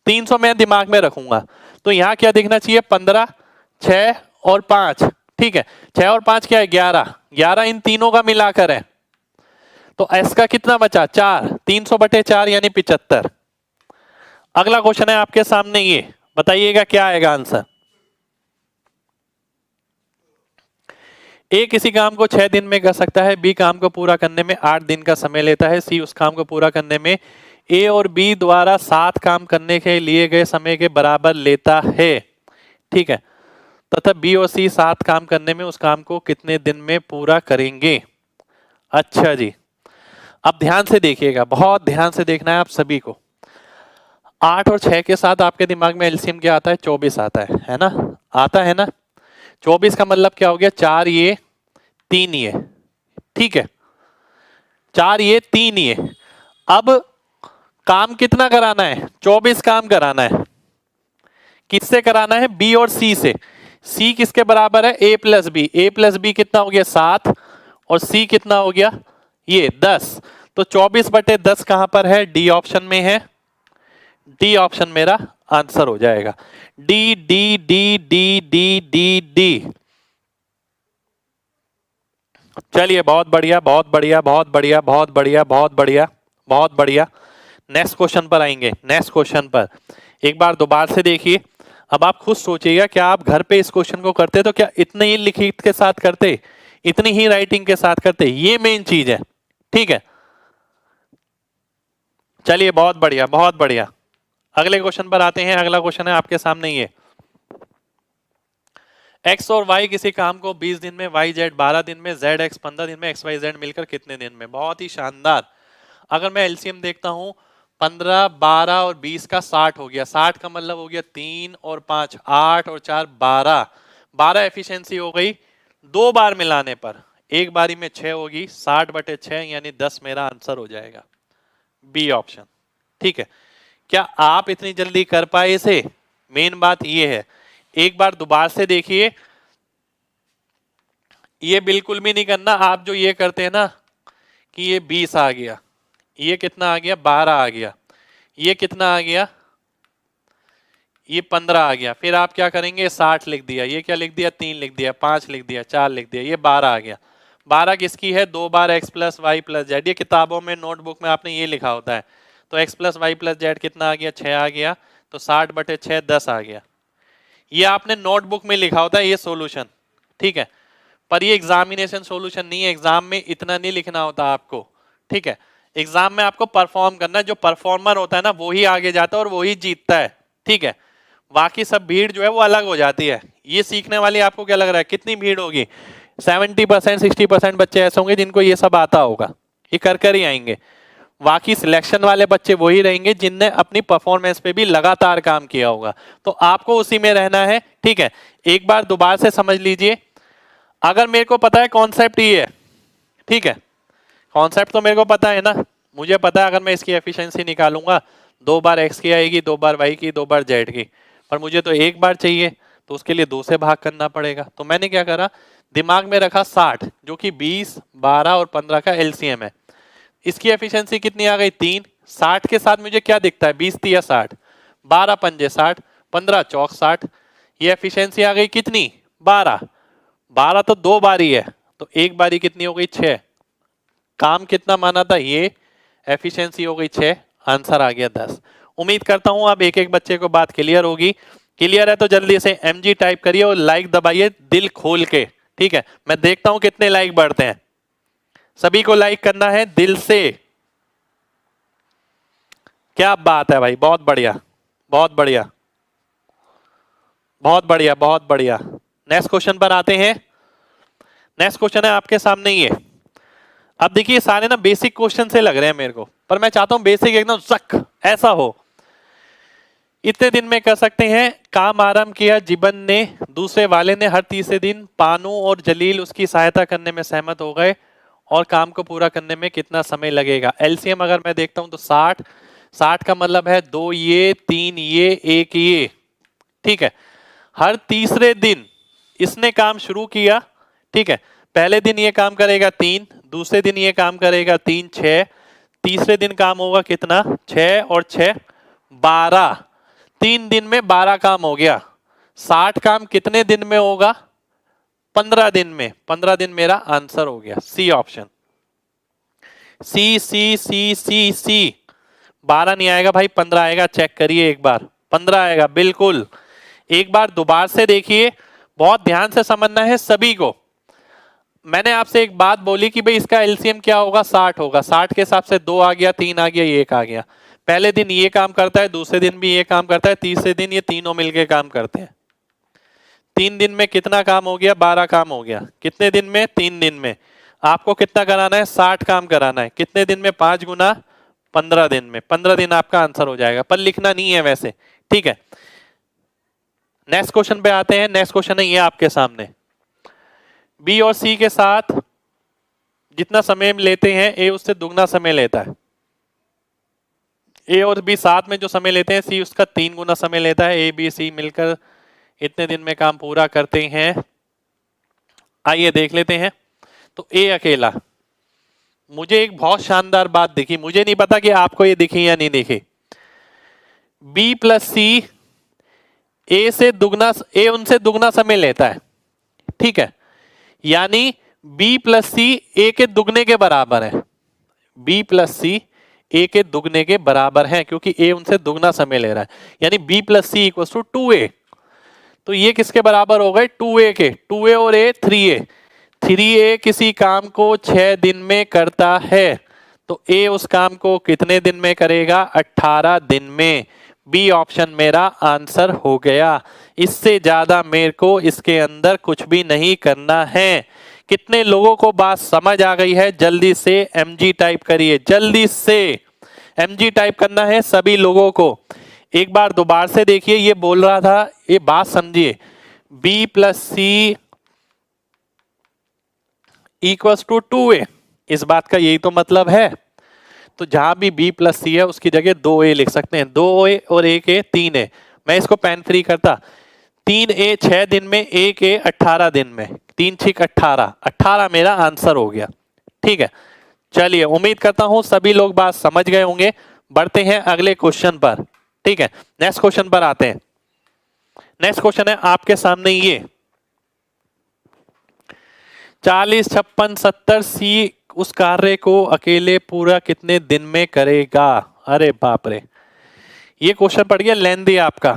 300 मैं दिमाग में रखूंगा तो यहां क्या दिखना चाहिए 15, 6 और 5। ठीक है, 6 और 5 क्या है 11, 11 इन तीनों का मिलाकर है, तो एस का कितना बचा 4, 300/4 यानी 75। अगला क्वेश्चन है आपके सामने, ये बताइएगा क्या आएगा आंसर। ए किसी काम को 6 दिन में कर सकता है, बी काम को पूरा करने में 8 दिन का समय लेता है, सी उस काम को पूरा करने में ए और बी द्वारा 7 काम करने के लिए गए समय के बराबर लेता है। ठीक है, तथा बी और सी 7 काम करने में उस काम को कितने दिन में पूरा करेंगे। अच्छा जी, अब ध्यान से देखिएगा, बहुत ध्यान से देखना है आप सभी को। 8 और 6 के साथ आपके दिमाग में एलसीएम क्या आता है 24 आता है ना, आता है ना। 24 का मतलब क्या हो गया 4 ये 3 ये। ठीक है, 4 ये 3 ये। अब काम कितना कराना है 24 काम कराना है, किससे कराना है बी और सी से। सी किसके बराबर है ए प्लस बी, ए प्लस बी कितना हो गया 7 और सी कितना हो गया ये 10, तो 24/10 कहां पर है डी ऑप्शन में है। डी ऑप्शन मेरा आंसर हो जाएगा, D D D D D D D. चलिए बहुत बढ़िया बहुत बढ़िया बहुत बढ़िया बहुत बढ़िया बहुत बढ़िया बहुत बढ़िया। नेक्स्ट क्वेश्चन पर आएंगे, नेक्स्ट क्वेश्चन पर एक बार दोबारा से देखिए। अब आप खुद सोचिएगा, क्या आप घर पे इस क्वेश्चन को करते तो क्या इतने ही लिखित के साथ करते, इतनी ही राइटिंग के साथ करते, ये मेन चीज है। ठीक है, चलिए बहुत बढ़िया बहुत बढ़िया। अगले क्वेश्चन पर आते हैं। अगला क्वेश्चन है आपके सामने ये, x और y किसी काम को 20 दिन में, y z 12 दिन में, z x 15 दिन में, x y z मिलकर कितने दिन में। बहुत ही शानदार। अगर मैं एलसीएम देखता हूं 15, 12 और 20 का 60 हो गया। 60 का मतलब हो गया 3 और 5 8 और 4 12। 12 एफिशिएंसी हो गई 2 बार मिलाने पर, एक बारी में 6 होगी। 60/6 यानी 10 मेरा आंसर हो जाएगा, बी ऑप्शन। ठीक है, क्या आप इतनी जल्दी कर पाए इसे? मेन बात ये है। एक बार दोबारा से देखिए, ये बिल्कुल भी नहीं करना आप जो ये करते हैं ना कि ये 20 आ गया, ये कितना आ गया 12 आ गया, ये कितना आ गया ये 15 आ गया। फिर आप क्या करेंगे 60 लिख दिया, ये क्या लिख दिया 3 लिख दिया, 5 लिख दिया, 4 लिख दिया, ये 12 आ गया। 12 किसकी है? 2 बार x plus Y plus Z. ये किताबों में नोटबुक में आपने ये लिखा होता है। तो x plus Y plus Z कितना आ गया 6 आ गया। तो 60/6 10 आ गया। ये आपने नोटबुक में लिखा होता है ये सॉल्यूशन। ठीक है, पर ये एग्जामिनेशन सॉल्यूशन नहीं है। एग्जाम में इतना नहीं लिखना होता आपको। ठीक है, एग्जाम में आपको परफॉर्म करना है। जो परफॉर्मर होता है ना वो ही आगे जाता है और वो ही जीतता है। ठीक है, बाकी सब भीड़ जो है वो अलग हो जाती है। ये सीखने वाली आपको क्या लग रहा है कितनी भीड़ होगी? 70% 60% बच्चे ऐसे होंगे जिनको ये सब आता होगा, ये कर ही आएंगे। बाकी सिलेक्शन वाले बच्चे वही रहेंगे जिनने अपनी परफॉर्मेंस पे भी लगातार काम किया होगा। तो आपको उसी में रहना है। ठीक है, एक बार दोबारा से समझ लीजिए। अगर मेरे को पता है कॉन्सेप्ट ये है, ठीक है, कॉन्सेप्ट तो मेरे को पता है ना, मुझे पता है अगर मैं इसकी एफिशिएंसी निकालूंगा 2 बार x की आएगी, 2 बार y की, 2 बार z की, पर मुझे तो एक बार चाहिए तो उसके लिए 2 से भाग करना पड़ेगा। तो मैंने क्या करा, दिमाग में रखा 60 जो कि 20, 12 और 15 का एलसीएम है। इसकी एफिशिएंसी कितनी आ गई 3। 60 के साथ मुझे क्या दिखता है 20 3 60, 12 पंजे 60, 15 चौक 60। ये एफिशिएंसी आ गई कितनी 12। 12 तो 2 बारी है तो एक बारी कितनी हो गई 6। काम कितना माना था ये, एफिशिएंसी हो गई 6, आंसर आ गया 10। उम्मीद करता हूं अब एक एक बच्चे को बात क्लियर होगी। क्लियर है तो जल्दी से MG टाइप करिए और लाइक दबाइए दिल खोल के। ठीक है, मैं देखता हूं कितने लाइक बढ़ते हैं। सभी को लाइक करना है दिल से। क्या बात है भाई, बहुत बढ़िया बहुत बढ़िया बहुत बढ़िया बहुत बढ़िया। नेक्स्ट क्वेश्चन पर आते हैं। नेक्स्ट क्वेश्चन है आपके सामने ये। अब देखिए सारे ना बेसिक क्वेश्चन से लग रहे हैं मेरे को, पर मैं चाहता हूं बेसिक एकदम जक ऐसा हो। इतने दिन में कर सकते हैं। काम आरंभ किया जीबन ने, दूसरे वाले ने। हर तीसरे दिन पानू और जलील उसकी सहायता करने में सहमत हो गए और काम को पूरा करने में कितना समय लगेगा। एलसीएम अगर मैं देखता हूं तो 60, 60 का मतलब है 2 ये 3 ये 1 ये। ठीक है, हर तीसरे दिन इसने काम शुरू किया। ठीक है, पहले दिन ये काम करेगा 3, दूसरे दिन ये काम करेगा 3 6, तीसरे दिन काम होगा कितना 6 और 6 12। 3 दिन में 12 काम हो गया। 60 काम कितने दिन में होगा 15 दिन में। 15 दिन मेरा आंसर हो गया, सी ऑप्शन। सी सी सी सी सी। 12 नहीं आएगा भाई 15 आएगा, चेक करिए एक बार 15 आएगा बिल्कुल। एक बार दोबारा से देखिए, बहुत ध्यान से समझना है सभी को। मैंने आपसे एक बात बोली कि भाई इसका एलसीएम क्या होगा 60 होगा। 60 के हिसाब से 2 आ गया, 3 आ गया, 1 आ गया। पहले दिन ये काम करता है, दूसरे दिन भी ये काम करता है, तीसरे दिन ये तीनों मिलके काम करते हैं। 3 दिन में कितना काम हो गया 12 काम हो गया। कितने दिन में 3 दिन में। आपको कितना कराना है 60 काम कराना है। कितने दिन में 5 गुना 15 दिन में। 15 दिन आपका आंसर हो जाएगा, पर लिखना नहीं है वैसे। ठीक है, नेक्स्ट क्वेश्चन पे आते हैं। नेक्स्ट क्वेश्चन है ये आपके सामने। बी और सी के साथ जितना समय लेते हैं ए उससे दुगना समय लेता है। ए और बी साथ में जो समय लेते हैं सी उसका 3 गुना समय लेता है। ए बी सी मिलकर इतने दिन में काम पूरा करते हैं। आइए देख लेते हैं। तो ए अकेला, मुझे एक बहुत शानदार बात दिखी, मुझे नहीं पता कि आपको ये दिखी या नहीं दिखी। बी प्लस सी ए से दुगना, ए उनसे दुगना समय लेता है। ठीक है, यानी बी प्लस सी ए के दुगने के बराबर है। बी प्लस सी ए के दुगने के बराबर है क्योंकि ए उनसे दुगना समय ले रहा है। यानी B plus C equal to 2a। तो ये किसके बराबर हो गए 2a के। 2a और a 3a। 3A किसी काम को 6 दिन में करता है तो A उस काम को कितने दिन में करेगा? 18 दिन में। बी ऑप्शन मेरा आंसर हो गया। इससे ज्यादा मेरे को इसके अंदर कुछ भी नहीं करना है। कितने लोगों को बात समझ आ गई है? जल्दी से MG टाइप करिए, जल्दी से MG टाइप करना है सभी लोगों को। एक बार दोबारा से देखिए, ये बोल रहा था, ये बात समझिए, B + C = 2A। इस बात का यही तो मतलब है। तो जहां भी B + C है उसकी जगह 2A लिख सकते हैं। 2A और 1A 3A। मैं इसको पेन फ्री करता, 3A 6 दिन में, 1A 18 दिन में, 3 × 6 = 18। 18 मेरा आंसर हो गया। ठीक है, चलिए उम्मीद करता हूं सभी लोग बात समझ गए होंगे। बढ़ते हैं अगले क्वेश्चन पर। ठीक है, नेक्स्ट क्वेश्चन पर आते हैं। नेक्स्ट क्वेश्चन है आपके सामने ये 40, 56, 70 C उस कार्य को अकेले पूरा कितने दिन में करेगा? अरे बाप रे, ये क्वेश्चन पड़ गया लेंदी आपका।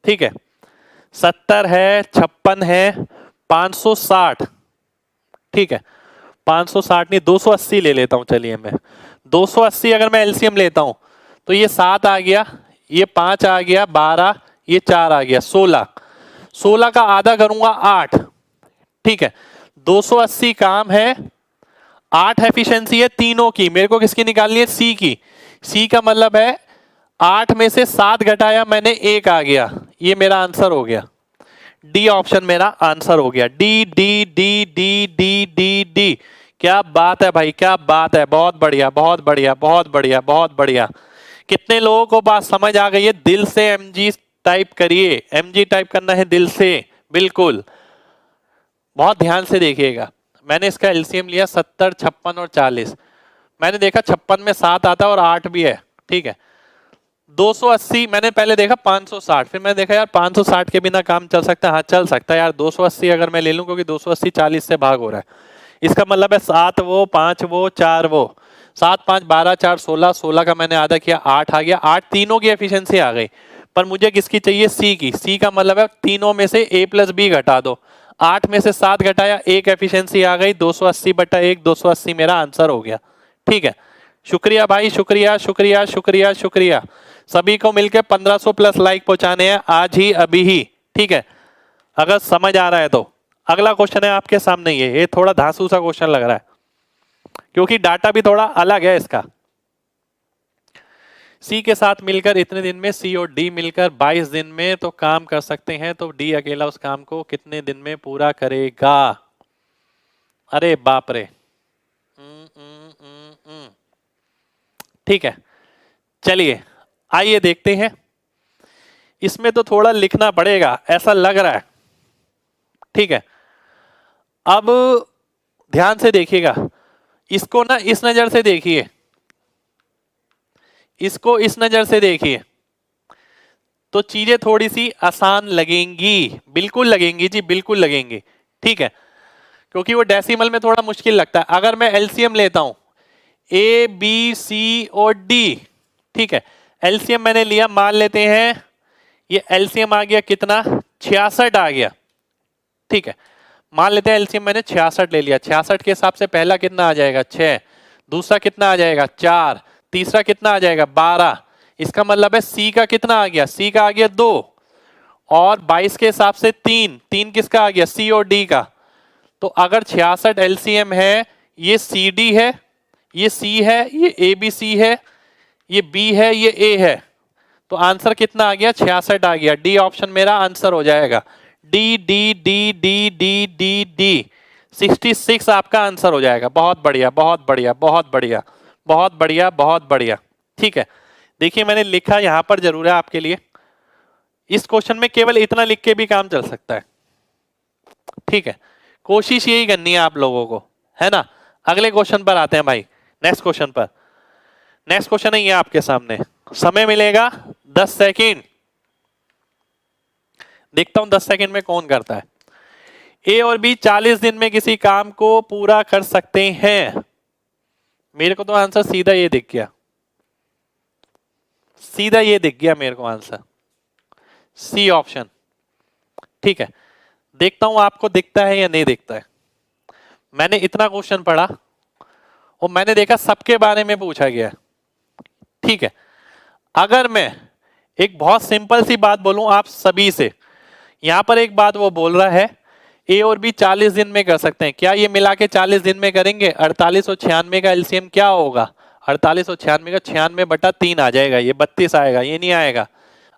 ठीक है, 70 है, 56 है, 560। ठीक है, 560 नहीं, 280 ले लेता हूं। चलिए मैं 280 अगर मैं एलसीएम लेता हूं तो ये 7 आ गया, ये 5 आ गया, 12, ये 4 आ गया, 16। 16 का आधा करूंगा 8। ठीक है, 280 काम है, 8 एफिशिएंसी है तीनों की। मेरे को किसकी निकालनी है? सी की। सी का मतलब है 8 में से 7 घटाया मैंने, 1 आ गया। ये मेरा आंसर हो गया। डी ऑप्शन मेरा आंसर हो गया। D D D D D D D. क्या बात है भाई, क्या बात है, बहुत बढ़िया, बहुत बढ़िया, बहुत बढ़िया, बहुत बढ़िया। कितने लोगों को बात समझ आ गई है? दिल से MG टाइप करिए, MG टाइप करना है दिल से, बिल्कुल। बहुत ध्यान से देखिएगा। मैंने इसका एलसीएम लिया 70, 56 और 40। मैंने देखा 56 में 7 आता है और 8 भी है। ठीक है, 280 मैंने पहले देखा, 560, फिर मैंने देखा यार 560 के बिना काम चल सकता है? हाँ चल सकता है यार। 280 अगर मैं ले लूं, क्योंकि 280 40 से भाग हो रहा है, इसका मतलब है 7 वो, 5 वो, 4 वो, 7, 5, 12, 4, 16। 16 का मैंने आधा किया, 8 आ गया। 8 तीनों की एफिशिएंसी आ गई, पर मुझे किसकी चाहिए? सी की। सी का मतलब है तीनों में से A + B घटा दो। 8 में से 7 घटाया, 1 एफिशिएंसी आ गई, 280/1, 280 मेरा आंसर हो गया। ठीक है, शुक्रिया भाई, शुक्रिया शुक्रिया शुक्रिया शुक्रिया। सभी को मिलकर 1500+ लाइक पहुंचाने हैं आज ही, अभी ही। ठीक है, अगर समझ आ रहा है तो। अगला क्वेश्चन है आपके सामने, ये थोड़ा धांसू सा क्वेश्चन लग रहा है क्योंकि डाटा भी थोड़ा अलग है इसका। सी के साथ मिलकर इतने दिन में सी और डी मिलकर 22 दिन में तो काम कर सकते हैं, तो डी अकेला उस काम को कितने दिन में पूरा करेगा? अरे बाप रे। ठीक है, चलिए आइए देखते हैं। इसमें तो थोड़ा लिखना पड़ेगा ऐसा लग रहा है। ठीक है, अब ध्यान से देखिएगा, इसको ना इस नजर से देखिए, इसको इस नजर से देखिए, तो चीजें थोड़ी सी आसान लगेंगी। बिल्कुल लगेंगी जी, बिल्कुल लगेंगी। ठीक है, क्योंकि वो डेसिमल में थोड़ा मुश्किल लगता है। अगर मैं एलसीएम लेता हूं A, B, C और D, ठीक है, एलसीएम मैंने लिया, मान लेते हैं ये एलसीएम आ गया कितना? 66 आ गया। ठीक है, मान लेते हैं एलसीएम मैंने 66 ले लिया। 66 के हिसाब से पहला कितना आ जाएगा? 6, दूसरा कितना आ जाएगा? 4, तीसरा कितना आ जाएगा? 12। इसका मतलब है सी का कितना आ गया? सी का आ गया 2, और 22 के हिसाब से 3। 3 किसका आ गया? सी और डी का। तो अगर 66 एलसीएम है, ये सी डी है, ये सी है, ये ए बी सी है, ये बी है, ये ए है, तो आंसर कितना आ गया? 66 आ गया। डी ऑप्शन मेरा आंसर हो जाएगा। D D D D D D D 66 आपका आंसर हो जाएगा। बहुत बढ़िया, बहुत बढ़िया, बहुत बढ़िया, बहुत बढ़िया, बहुत बढ़िया। ठीक है, देखिए मैंने लिखा यहां पर जरूर है आपके लिए। इस क्वेश्चन में केवल इतना लिख के भी काम चल सकता है। ठीक है, कोशिश यही करनी है आप लोगों को, है ना। अगले क्वेश्चन पर आते हैं भाई, नेक्स्ट क्वेश्चन पर। नेक्स्ट क्वेश्चन है ये आपके सामने। समय मिलेगा 10 सेकेंड। देखता हूं 10 सेकेंड में कौन करता है। ए और बी 40 दिन में किसी काम को पूरा कर सकते हैं। मेरे को तो आंसर सीधा ये दिख गया, सीधा ये दिख गया मेरे को आंसर, सी ऑप्शन। ठीक है, देखता हूं आपको दिखता है या नहीं दिखता है। मैंने इतना क्वेश्चन पढ़ा और मैंने देखा सबके बारे में पूछा गया है, ठीक है। अगर मैं एक बहुत सिंपल सी बात बोलूं आप सभी से, यहां पर एक बात वो बोल रहा है ए और बी 40 दिन में कर सकते हैं, क्या ये मिला के 40 दिन में करेंगे? 48 और 96 का एलसीएम क्या होगा? 48 और 96 का 96/3 आ जाएगा, ये 32 आएगा, ये नहीं आएगा।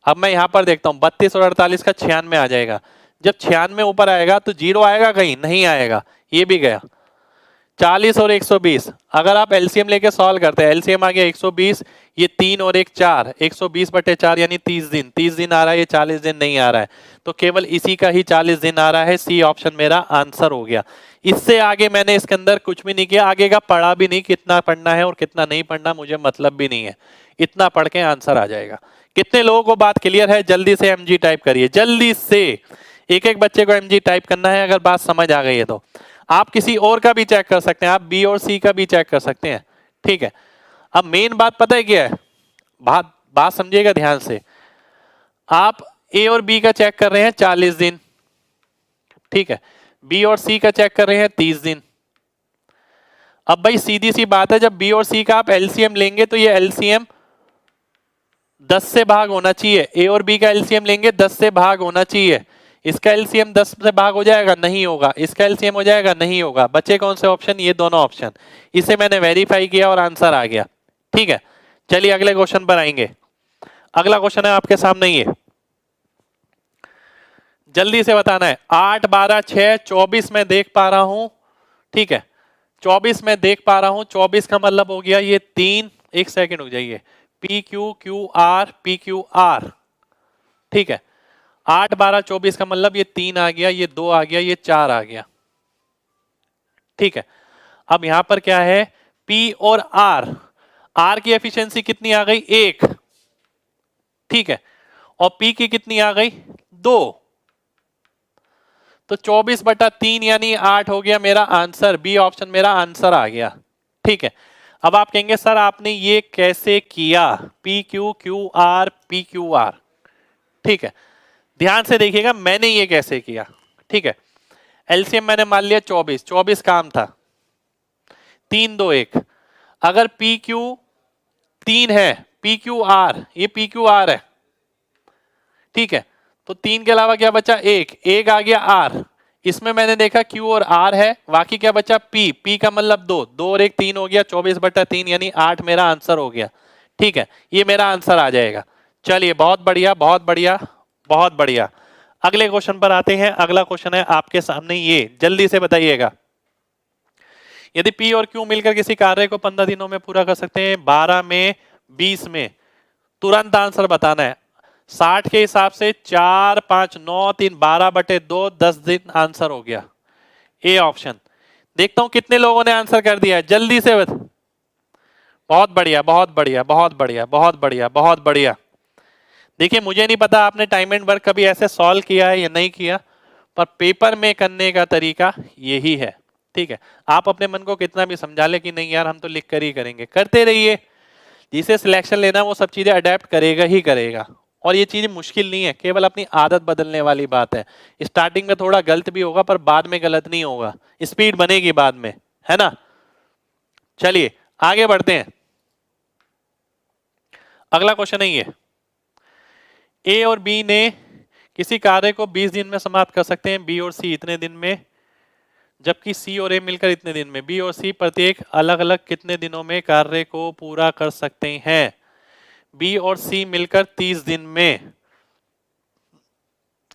अब मैं यहां पर देखता हूं 32 और 48 का 96 आ जाएगा। जब 96 ऊपर आएगा तो 0 आएगा, कहीं नहीं आएगा, ये भी गया। 40 और 120 अगर आप एलसीएम लेके सॉल्व करते हैं, एलसीएम आ गया 120, ये 3 और 1 4, 120/4 यानी 30 दिन, 30 दिन आ रहा है, ये 40 दिन नहीं आ रहा है, तो केवल इसी का ही 40 दिन आ रहा है। सी ऑप्शन मेरा आंसर हो गया। इससे आगे मैंने इसके अंदर कुछ भी नहीं किया, आगे का पढ़ा भी नहीं, कितना पढ़ना है और कितना नहीं पढ़ना मुझे मतलब भी नहीं है, इतना पढ़ के आंसर आ जाएगा। कितने लोगों को बात क्लियर है? जल्दी से एमजी टाइप करिए, जल्दी से, एक एक बच्चे को एमजी टाइप करना है अगर बात समझ आ गई है तो। आप किसी और का भी चेक कर सकते हैं, आप बी और सी का भी चेक कर सकते हैं, ठीक है। अब मेन बात पता है क्या है, बात समझिएगा ध्यान से। आप ए और बी का चेक कर रहे हैं 40 दिन, ठीक है, बी और सी का चेक कर रहे हैं 30 दिन। अब भाई सीधी सी बात है, जब बी और सी का आप एलसीएम लेंगे तो ये एलसीएम 10 से भाग होना चाहिए, ए और बी का एलसीएम लेंगे 10 से भाग होना चाहिए। इसका एलसीएम 10 से भाग हो जाएगा? नहीं होगा। इसका एलसीएम हो जाएगा? नहीं होगा। बचे कौन से ऑप्शन? ये दोनों ऑप्शन। इसे मैंने वेरीफाई किया और आंसर आ गया, ठीक है। चलिए अगले क्वेश्चन पर आएंगे। अगला क्वेश्चन है आपके सामने, ये जल्दी से बताना है। 8 12 6 24 में देख पा रहा हूं, ठीक है, 24 में देख पा रहा हूं। 24 का मतलब हो गया ये 3, एक सेकंड हो जाइए, P Q Q R P Q R, ठीक है। 8 12 24 का मतलब ये 3 आ गया, ये 2 आ गया, ये 4 आ गया, ठीक है। अब यहां पर क्या है, P और R की एफिशिएंसी कितनी आ गई? 1, ठीक है, और P की कितनी आ गई? 2, तो 24/3 यानी 8 हो गया मेरा आंसर। बी ऑप्शन मेरा आंसर आ गया, ठीक है। अब आप कहेंगे सर आपने ये कैसे किया? P Q Q R P Q R, ठीक है, ध्यान से देखिएगा मैंने ये कैसे किया, ठीक है। एलसीएम मैंने मान लिया 24 काम था, 3 2 1। अगर पी क्यू 3 है, पी क्यू आर, ये पी क्यू आर है, ठीक है, तो 3 के अलावा क्या बचा? 1 आ गया आर, इसमें मैंने देखा क्यू और आर है, बाकी क्या बचा? पी का मतलब 2 और 1 3 हो गया, 24/3 यानी 8 मेरा आंसर हो गया, ठीक है। ये मेरा आंसर आ जाएगा। चलिए बहुत बढ़िया, बहुत बढ़िया, बहुत बढ़िया। अगले क्वेश्चन पर आते हैं। अगला क्वेश्चन है आपके सामने, ये जल्दी से बताइएगा। यदि P और Q मिलकर किसी कार्य को 15 दिनों में पूरा कर सकते हैं, 12 में, 20 में, तुरंत आंसर बताना है। 60 के हिसाब से 4 5 9 3 12/2 10 दिन आंसर हो गया, ए ऑप्शन। देखता हूं कितने लोगों ने आंसर कर दिया है, जल्दी से बहुत बढ़िया, बहुत बढ़िया, बहुत बढ़िया, बहुत बढ़िया, बहुत बढ़िया। देखिए मुझे नहीं पता आपने टाइम एंड वर्क कभी ऐसे सॉल्व किया है या नहीं किया, पर पेपर में करने का तरीका यही है, ठीक है। आप अपने मन को कितना भी समझा ले कि नहीं यार हम तो लिख कर ही करेंगे, करते रहिए। जिसे सिलेक्शन लेना वो सब चीजें अडेप्ट करेगा ही करेगा, और ये चीजें मुश्किल नहीं है, केवल अपनी आदत बदलने वाली बात है। स्टार्टिंग में थोड़ा गलत भी होगा पर बाद में गलत नहीं होगा, स्पीड बनेगी बाद में, है ना। चलिए आगे बढ़ते हैं। अगला क्वेश्चन है ये, ए और बी ने किसी कार्य को 20 दिन में समाप्त कर सकते हैं, बी और सी इतने दिन में, जबकि सी और ए मिलकर इतने दिन में। बी और सी प्रत्येक अलग अलग कितने दिनों में कार्य को पूरा कर सकते हैं? बी और सी मिलकर 30 दिन में,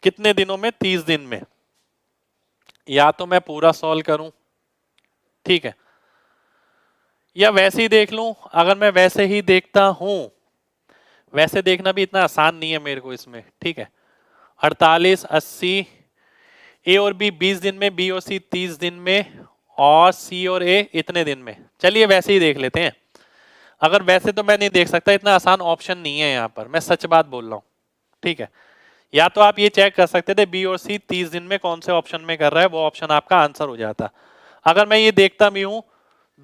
कितने दिनों में? 30 दिन में। या तो मैं पूरा सॉल्व करूं, ठीक है, या वैसे ही देख लूं। अगर मैं वैसे ही देखता हूं, वैसे देखना भी इतना आसान नहीं है मेरे को इसमें, ठीक है। 48 80, ए और बी 20 दिन में, बी और सी 30 दिन में, और सी और ए इतने दिन में। चलिए वैसे ही देख लेते हैं। अगर वैसे तो मैं नहीं देख सकता, इतना आसान ऑप्शन नहीं है यहाँ पर, मैं सच बात बोल रहा हूँ, ठीक है। या तो आप ये चेक कर सकते थे बी और सी 30 दिन में कौन से ऑप्शन में कर रहा है, वो ऑप्शन आपका आंसर हो जाता। अगर मैं ये देखता भी हूं,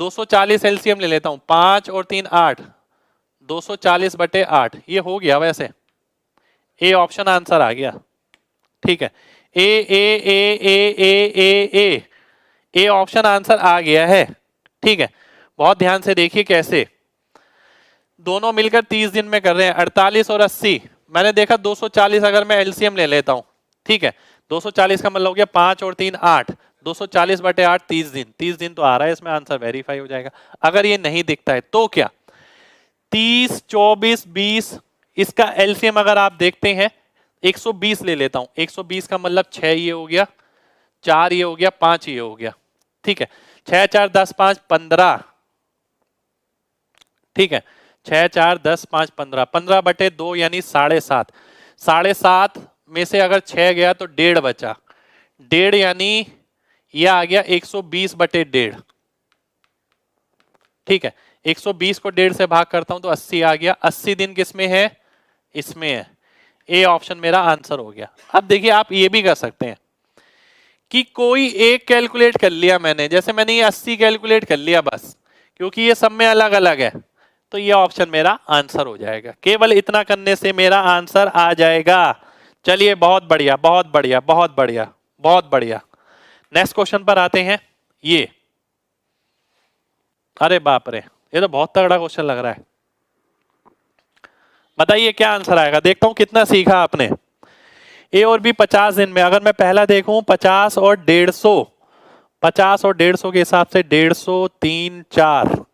240 एलसीएम ले लेता हूं, 5 और 3 8, 240/8 ये हो गया, वैसे ए ऑप्शन आंसर आ गया, ठीक है। ए ए ए ए ए ए ए ए ऑप्शन आंसर आ गया है। ठीक है, बहुत ध्यान से देखिए कैसे दोनों मिलकर 30 दिन में कर रहे हैं। 48 और 80 मैंने देखा 240 अगर मैं एलसीएम ले लेता हूं, ठीक है, 240 का मतलब हो गया 5 और 3 8, 240 बटे 8 30 दिन, 30 दिन तो आ रहा है, इसमें आंसर वेरीफाई हो जाएगा। अगर ये नहीं दिखता है तो क्या 30 24 20 इसका एलसीएम अगर आप देखते हैं 120 ले लेता हूं, 120 का मतलब 6 ये हो गया, 4 ये हो गया, 5 ये हो गया। ठीक है, 6 4 10 5 15, ठीक है, 6 4 10 5 15, 15 बटे 2 यानी 7.5, 7.5 में से अगर 6 गया तो 1.5 बचा, 1.5 यानी यह आ गया 120 बटे 1.5। ठीक है, 120 को 1.5 से भाग करता हूं तो 80 आ गया। 80 दिन किसमें है, इसमें है। ए ऑप्शन मेरा आंसर हो गया। अब देखिए आप ये भी कर सकते हैं कि कोई एक कैलकुलेट कर लिया मैंने, जैसे मैंने ये 80 कैलकुलेट कर लिया बस, क्योंकि ये सब में अलग अलग है, तो ये ऑप्शन मेरा आंसर हो जाएगा। केवल इतना करने से मेरा आंसर आ जाएगा। चलिए बहुत बढ़िया बहुत बढ़िया बहुत बढ़िया बहुत बढ़िया। नेक्स्ट क्वेश्चन पर आते हैं। ये अरे बाप रे, ये तो बहुत तगड़ा क्वेश्चन लग रहा है। बताइए क्या आंसर आएगा, देखता हूं कितना सीखा आपने। ए और बी 50 दिन में, अगर मैं पहला देखूं 50 और 150, 50 और 150 के हिसाब से 150 3 4,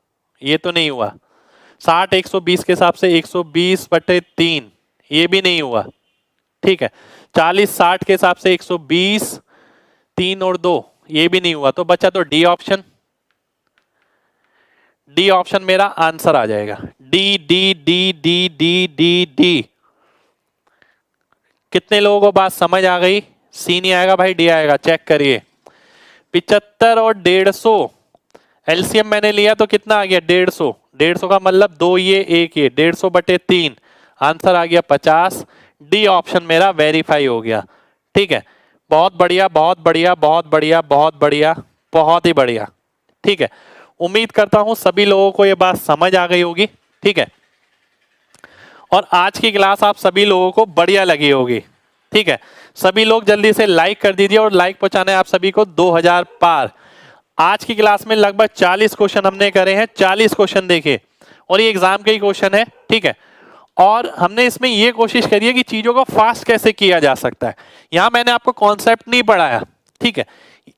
ये तो नहीं हुआ। 60 120 के हिसाब से 120 बटे 3, ये भी नहीं हुआ। ठीक है, 40 60 के हिसाब से 120 3 और 2, ये भी नहीं हुआ। तो बचा तो डी ऑप्शन, डी ऑप्शन मेरा आंसर आ जाएगा। D D D D D D D. कितने लोगों को बात समझ आ गई? सी नहीं आएगा भाई, डी आएगा, चेक करिए। 75 और 150 एलसीएम मैंने लिया तो कितना आ गया 150, 150 का मतलब 2 ये 1 ये, 150 बटे 3, आंसर आ गया 50। डी ऑप्शन मेरा वेरीफाई हो गया। ठीक है, बहुत बढ़िया बहुत बढ़िया बहुत बढ़िया बहुत बढ़िया बहुत ही बढ़िया। ठीक है, उम्मीद करता हूं सभी लोगों को ये बात समझ आ गई होगी। ठीक है, और आज की क्लास आप सभी लोगों को बढ़िया लगी होगी। ठीक है, सभी लोग जल्दी से लाइक कर दीजिए, और लाइक पहुंचाने आप सभी को 2000 पार। आज की क्लास में लगभग 40 क्वेश्चन हमने करे हैं, 40 क्वेश्चन देखे, और ये एग्जाम के ही क्वेश्चन है। ठीक है, और हमने इसमें ये कोशिश करी है कि चीजों को फास्ट कैसे किया जा सकता है। यहां मैंने आपको कॉन्सेप्ट नहीं पढ़ाया, ठीक है,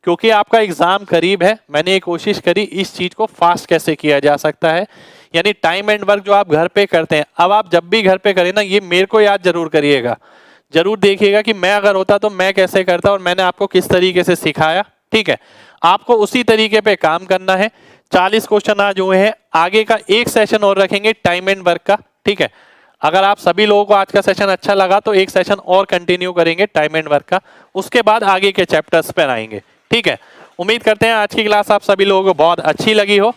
क्योंकि आपका एग्जाम करीब है। मैंने ये कोशिश करी इस चीज को फास्ट कैसे किया जा सकता है, यानी टाइम एंड वर्क जो आप घर पे करते हैं, अब आप जब भी घर पे करें ना, ये मेरे को याद जरूर करिएगा, जरूर देखिएगा कि मैं अगर होता तो मैं कैसे करता और मैंने आपको किस तरीके से सिखाया। ठीक है, आपको उसी तरीके पे काम करना है। 40 क्वेश्चन आज हुए हैं, आगे का एक सेशन और रखेंगे टाइम एंड वर्क का। ठीक है, अगर आप सभी लोगों को आज का सेशन अच्छा लगा तो एक सेशन और कंटिन्यू करेंगे टाइम एंड वर्क का, उसके बाद आगे के चैप्टर्स पर आएंगे। ठीक है, उम्मीद करते हैं आज की क्लास आप सभी लोगों को बहुत अच्छी लगी हो,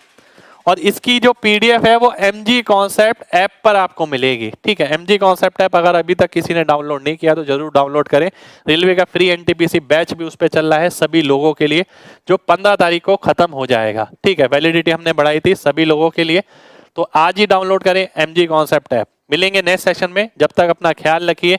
और इसकी जो पीडीएफ है वो MG कॉन्सेप्ट ऐप पर आपको मिलेगी। ठीक है, MG कॉन्सेप्ट ऐप अगर अभी तक किसी ने डाउनलोड नहीं किया तो जरूर डाउनलोड करें। रेलवे का फ्री NTPC बैच भी उस पर चल रहा है सभी लोगों के लिए, जो 15 तारीख को खत्म हो जाएगा। ठीक है, वैलिडिटी हमने बढ़ाई थी सभी लोगों के लिए, तो आज ही डाउनलोड करें MG कॉन्सेप्ट ऐप। मिलेंगे नेक्स्ट सेशन में, जब तक अपना ख्याल रखिए।